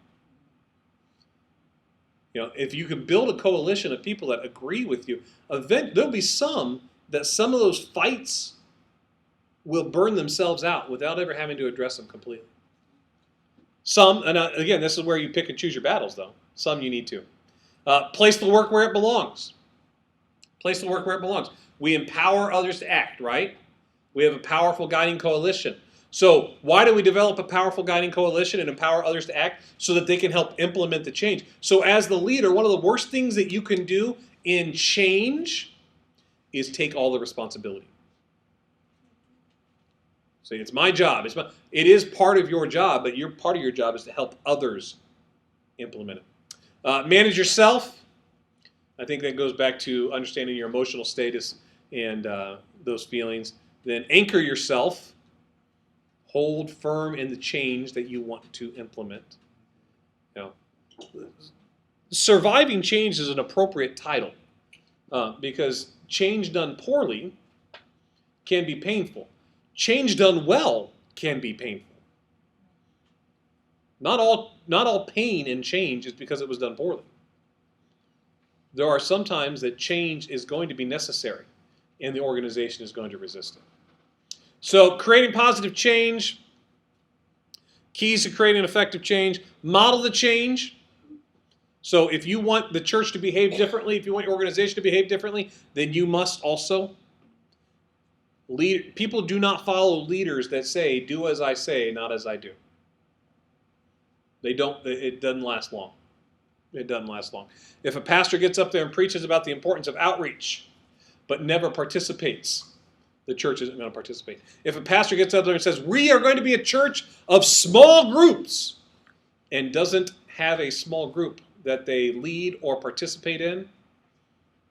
[SPEAKER 2] If you can build a coalition of people that agree with you, there'll be some of those fights will burn themselves out without ever having to address them completely. Some, and again, this is where you pick and choose your battles, though. Some you need to. Place the work where it belongs. Place the work where it belongs. We empower others to act, right? We have a powerful guiding coalition. So why do we develop a powerful guiding coalition and empower others to act? So that they can help implement the change. So as the leader, one of the worst things that you can do in change is take all the responsibility. So it's my job. It is part of your job, but part of your job is to help others implement it. Manage yourself. I think that goes back to understanding your emotional status and those feelings. Then anchor yourself. Hold firm in the change that you want to implement. Surviving change is an appropriate title because change done poorly can be painful. Change done well can be painful. Not all pain in change is because it was done poorly. There are some times that change is going to be necessary and the organization is going to resist it. So creating positive change, keys to creating effective change, model the change. So if you want the church to behave differently, if you want your organization to behave differently, then you must also lead. People do not follow leaders that say, do as I say, not as I do. They don't, it doesn't last long. It doesn't last long. If a pastor gets up there and preaches about the importance of outreach, but never participates, the church isn't going to participate. If a pastor gets up there and says, we are going to be a church of small groups, and doesn't have a small group that they lead or participate in,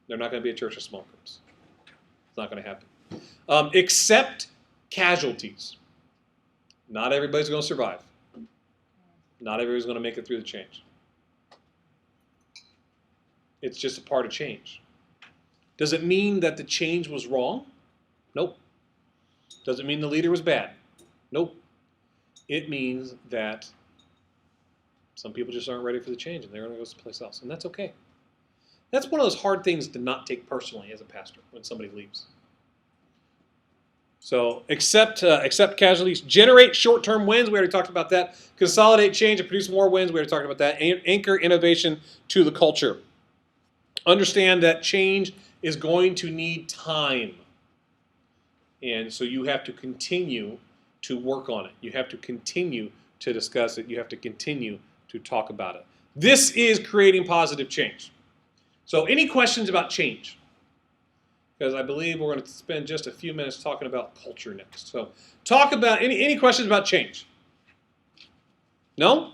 [SPEAKER 2] they're not going to be a church of small groups. It's not going to happen. Accept casualties. Not everybody's going to survive. Not everybody's going to make it through the change. It's just a part of change. Does it mean that the change was wrong? Nope. Does it mean the leader was bad? Nope. It means that some people just aren't ready for the change and they're going to go someplace else. And that's okay. That's one of those hard things to not take personally as a pastor when somebody leaves. So accept casualties. Generate short-term wins. We already talked about that. Consolidate change and produce more wins. We already talked about that. Anchor innovation to the culture. Understand that change is going to need time. And so you have to continue to work on it. You have to continue to discuss it. You have to continue to talk about it. This is creating positive change. So any questions about change? Because I believe we're going to spend just a few minutes talking about culture next. So talk about, any questions about change? No?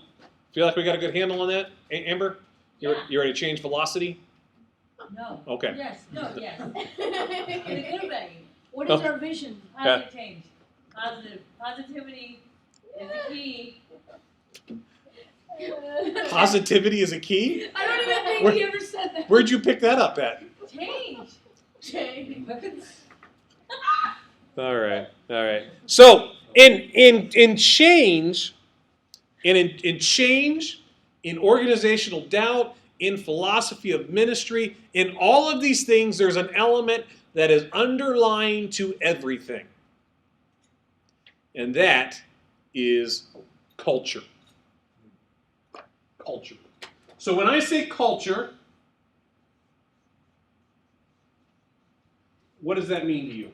[SPEAKER 2] Feel like we got a good handle on that? Amber, you ready to change velocity?
[SPEAKER 4] No.
[SPEAKER 2] Okay.
[SPEAKER 4] Yes. No. Yes. In a good way.
[SPEAKER 1] What is our vision?
[SPEAKER 4] Positive change. Positivity is the key.
[SPEAKER 2] Positivity is a key?
[SPEAKER 1] I don't even think he ever said that.
[SPEAKER 2] Where'd you pick that up at?
[SPEAKER 4] Change.
[SPEAKER 1] Change.
[SPEAKER 2] All right. So in change, in change, in organizational doubt, in philosophy of ministry, in all of these things, there's an element that is underlying to everything. And that is culture. Culture. So when I say culture, what does that mean to you?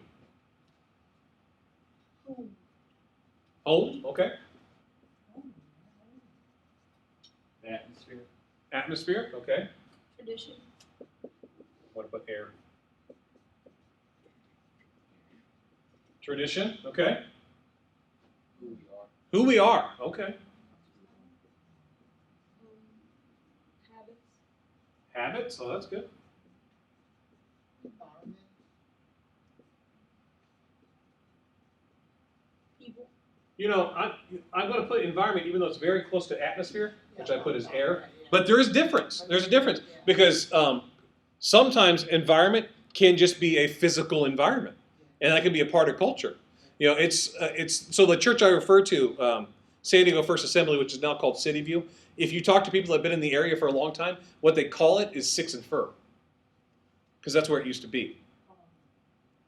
[SPEAKER 2] Home, okay.
[SPEAKER 3] Atmosphere.
[SPEAKER 2] Atmosphere, okay.
[SPEAKER 1] Tradition.
[SPEAKER 2] What about air? Tradition, okay. Who we are, okay.
[SPEAKER 1] Habits.
[SPEAKER 2] Habits, oh, that's good.
[SPEAKER 6] Environment.
[SPEAKER 1] People.
[SPEAKER 2] You know, I'm going to put environment, even though it's very close to atmosphere, which I put as air. But there is difference. There's a difference because sometimes environment can just be a physical environment, and that can be a part of culture. You know, it's so the church I refer to, San Diego First Assembly, which is now called City View. If you talk to people that have been in the area for a long time, what they call it is Six and Fir, because that's where it used to be.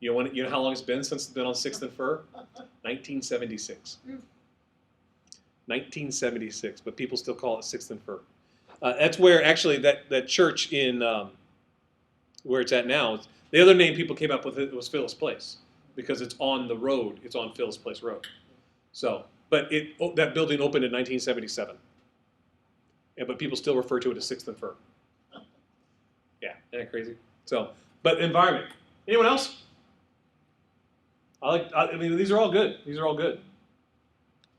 [SPEAKER 2] You know how long it's been since it's been on 6th and Fur? 1976. 1976, but people still call it 6th and Fur. That's where actually that church in where it's at now. The other name people came up with it was Phyllis Place because it's on the road. It's on Phyllis Place Road. So, but that building opened in 1977. Yeah, but people still refer to it as 6th and Fur. Yeah, isn't that crazy? So, but environment. Anyone else? I mean, these are all good. These are all good.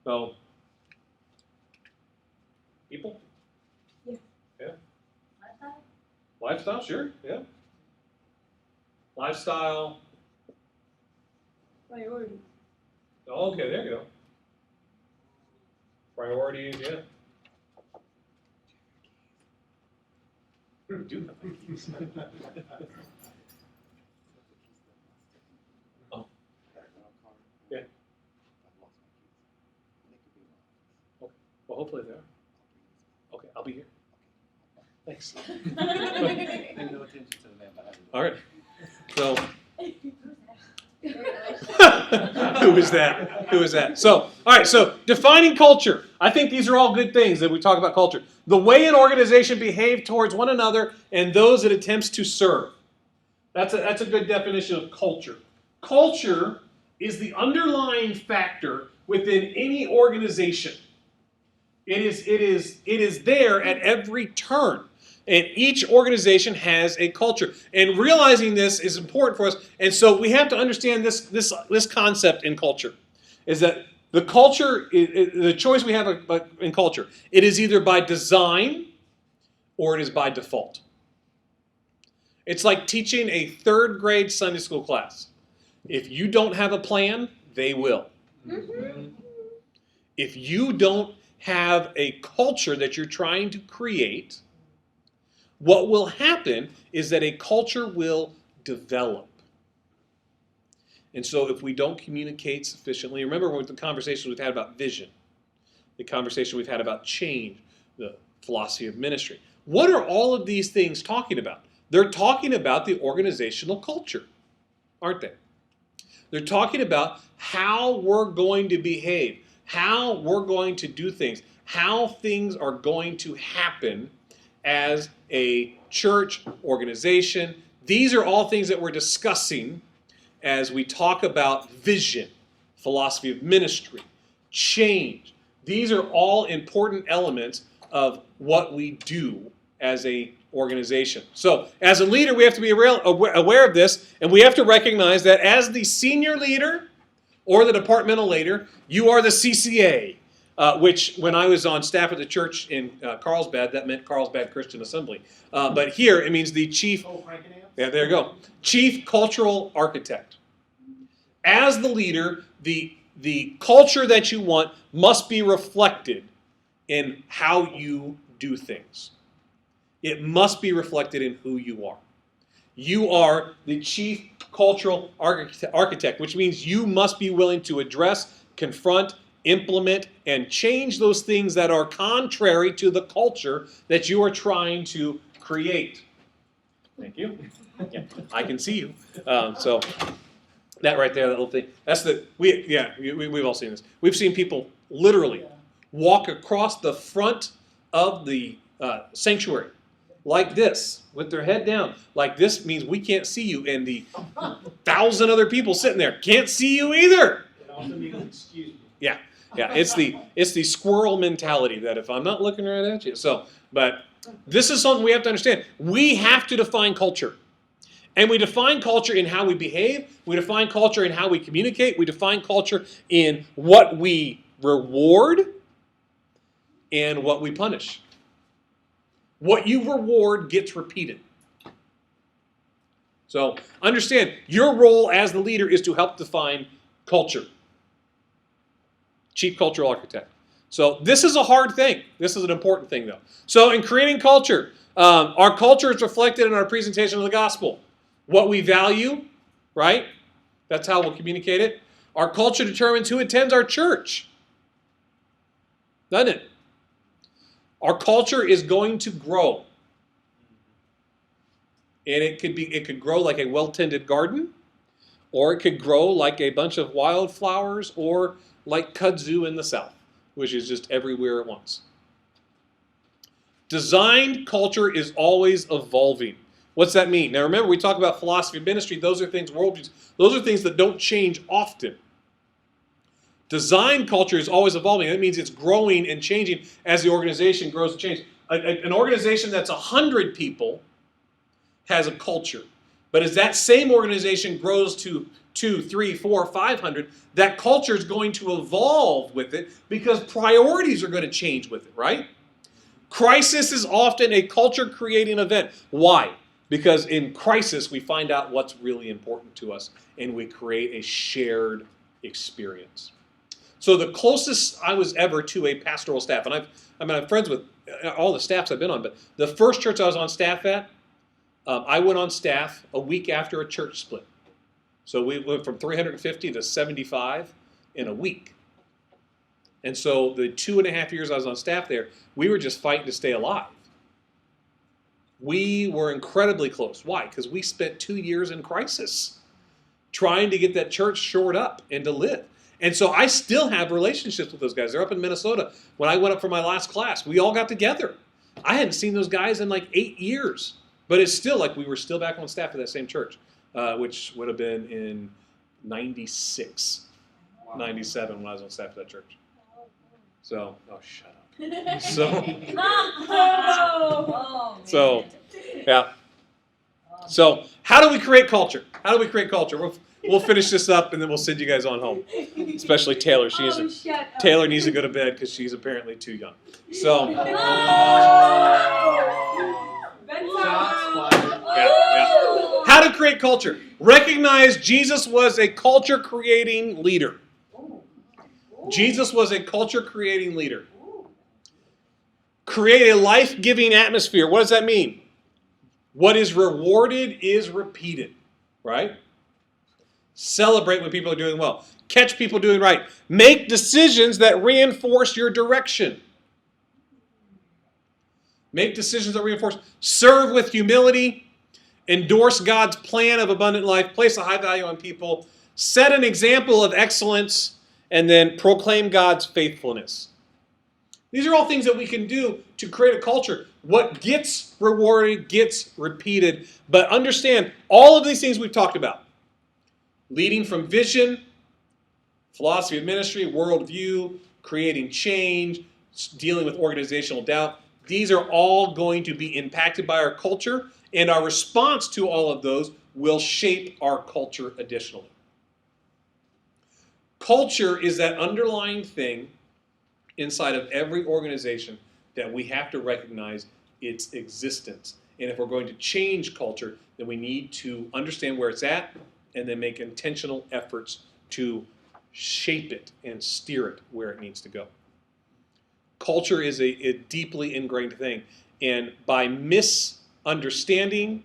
[SPEAKER 2] So, people?
[SPEAKER 4] Lifestyle?
[SPEAKER 2] Lifestyle, sure, yeah. Lifestyle.
[SPEAKER 1] Priority.
[SPEAKER 2] Oh, okay, there you go. Priorities, yeah. Do have Oh. Yeah. Well, hopefully they are. Okay, I'll be here. Thanks.
[SPEAKER 3] Pay no attention to the man behind it.
[SPEAKER 2] All right. So. Who is that? Who is that? So, all right, so defining culture. I think these are all good things that we talk about culture. The way an organization behaves towards one another and those it attempts to serve. That's a good definition of culture. Culture is the underlying factor within any organization. It is there at every turn. And each organization has a culture. And realizing this is important for us. And so we have to understand this concept in culture. Is that the culture, the choice we have in culture, it is either by design or it is by default. It's like teaching a 3rd grade Sunday school class. If you don't have a plan, they will.
[SPEAKER 1] Mm-hmm.
[SPEAKER 2] If you don't have a culture that you're trying to create, what will happen is that a culture will develop. And so if we don't communicate sufficiently, remember the conversation we've had about vision, the conversation we've had about change, the philosophy of ministry. What are all of these things talking about? They're talking about the organizational culture, aren't they? They're talking about how we're going to behave, how we're going to do things, how things are going to happen as a church organization. These are all things that we're discussing as we talk about vision, philosophy of ministry, change. These are all important elements of what we do as a organization. So, as a leader, we have to be aware of this, and we have to recognize that as the senior leader or the departmental leader, you are the CCA. Which, when I was on staff at the church in Carlsbad, that meant Carlsbad Christian Assembly. But here, it means the chief. Yeah, there you go. Chief cultural architect. As the leader, the culture that you want must be reflected in how you do things. It must be reflected in who you are. You are the chief cultural architect, which means you must be willing to address, confront, implement, and change those things that are contrary to the culture that you are trying to create. Thank you. Yeah, I can see you. So that right there, that little thing. We've all seen this. We've seen people literally walk across the front of the sanctuary like this, with their head down. Like this means we can't see you, and the 1,000 other people sitting there can't see you either.
[SPEAKER 5] It also means excuse me.
[SPEAKER 2] Yeah. Yeah, it's the squirrel mentality that if I'm not looking right at you. So, but this is something we have to understand. We have to define culture. And we define culture in how we behave. We define culture in how we communicate. We define culture in what we reward and what we punish. What you reward gets repeated. So, understand, your role as the leader is to help define culture. Chief cultural architect. So this is a hard thing. This is an important thing, though. So in creating culture, our culture is reflected in our presentation of the gospel. What we value, right? That's how we'll communicate it. Our culture determines who attends our church. Doesn't it? Our culture is going to grow. And it could grow like a well-tended garden, or it could grow like a bunch of wildflowers, or like kudzu in the South, which is just everywhere at once. Designed culture is always evolving. What's that mean? Now remember, we talk about philosophy of ministry. Those are things, worldviews. Those are things that don't change often. Design culture is always evolving. That means it's growing and changing as the organization grows and changes. An organization that's 100 people has a culture. But as that same organization grows to 2, 3, 4, 500, that culture is going to evolve with it because priorities are going to change with it, right? Crisis is often a culture-creating event. Why? Because in crisis, we find out what's really important to us, and we create a shared experience. So the closest I was ever to a pastoral staff, and I'm friends with all the staffs I've been on, but the first church I was on staff at, I went on staff a week after a church split. So we went from 350 to 75 in a week. And so the 2.5 years I was on staff there, we were just fighting to stay alive. We were incredibly close. Why? Because we spent 2 years in crisis trying to get that church shored up and to live. And so I still have relationships with those guys. They're up in Minnesota. When I went up for my last class, we all got together. I hadn't seen those guys in like 8 years. But it's still like we were still back on staff at that same church, which would have been in 96, 97 when I was on staff at that church. So, oh, shut up. So, yeah. So, how do we create culture? How do we create culture? We'll finish this up and then we'll send you guys on home. Especially Taylor. Taylor needs to go to bed because she's apparently too young. So. Yeah. How to create culture. Recognize Jesus was a culture-creating leader. Jesus was a culture-creating leader. Create a life-giving atmosphere. What does that mean? What is rewarded is repeated, right? Celebrate when people are doing well. Catch people doing right. Make decisions that reinforce your direction. Make decisions that reinforce. Serve with humility. Endorse God's plan of abundant life. Place a high value on people. Set an example of excellence. And then proclaim God's faithfulness. These are all things that we can do to create a culture. What gets rewarded gets repeated. But understand, all of these things we've talked about. Leading from vision, philosophy of ministry, worldview, creating change, dealing with organizational doubt. These are all going to be impacted by our culture, and our response to all of those will shape our culture additionally. Culture is that underlying thing inside of every organization that we have to recognize its existence. And if we're going to change culture, then we need to understand where it's at and then make intentional efforts to shape it and steer it where it needs to go. Culture is a deeply ingrained thing. And by misunderstanding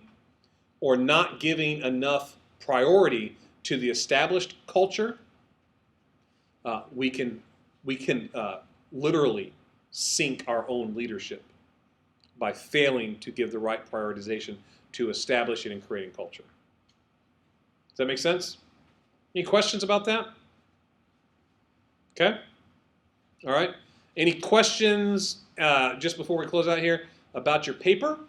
[SPEAKER 2] or not giving enough priority to the established culture, we can literally sink our own leadership by failing to give the right prioritization to establishing and creating culture. Does that make sense? Any questions about that? Okay. All right. Any questions just before we close out here about your paper?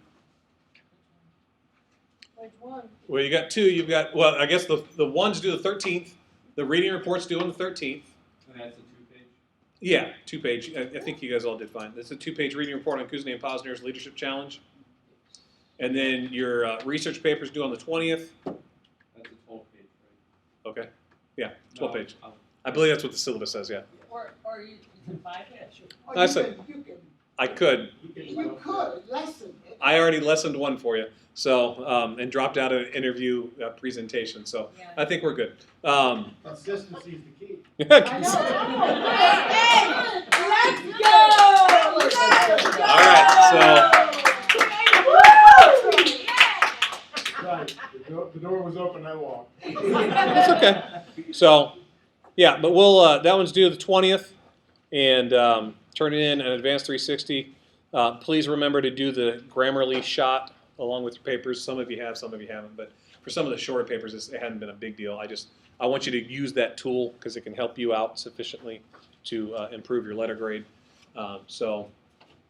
[SPEAKER 1] Which one?
[SPEAKER 2] Well, you got two. You've got, well, I guess the ones due the 13th. The reading report's due on the 13th.
[SPEAKER 3] And that's a 2-page.
[SPEAKER 2] Yeah, 2-page. I think you guys all did fine. It's a 2-page reading report on Kuzny and Posner's Leadership Challenge. And then your research paper's due on the 20th.
[SPEAKER 3] That's a 12-page, right?
[SPEAKER 2] Okay. Yeah, 12-page.
[SPEAKER 3] No,
[SPEAKER 2] I believe that's what the syllabus says, yeah.
[SPEAKER 4] Or you can 5 minutes.
[SPEAKER 6] Oh,
[SPEAKER 2] I said- I could.
[SPEAKER 6] You could lessen it.
[SPEAKER 2] I already lessoned one for you, so and dropped out an interview presentation. So
[SPEAKER 4] Yeah.
[SPEAKER 2] I think we're good.
[SPEAKER 5] Consistency is the key.
[SPEAKER 6] I know.
[SPEAKER 2] All right,
[SPEAKER 5] Right, the door was open, I walked.
[SPEAKER 2] That's okay. So, yeah, but we'll that one's due the 20th, and turn it in an Advanced 360. Please remember to do the Grammarly shot along with your papers. Some of you have, some of you haven't, but for some of the shorter papers, it hadn't been a big deal. I want you to use that tool because it can help you out sufficiently to improve your letter grade. So,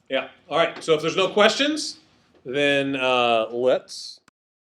[SPEAKER 2] yeah. All right. So if there's no questions, then let's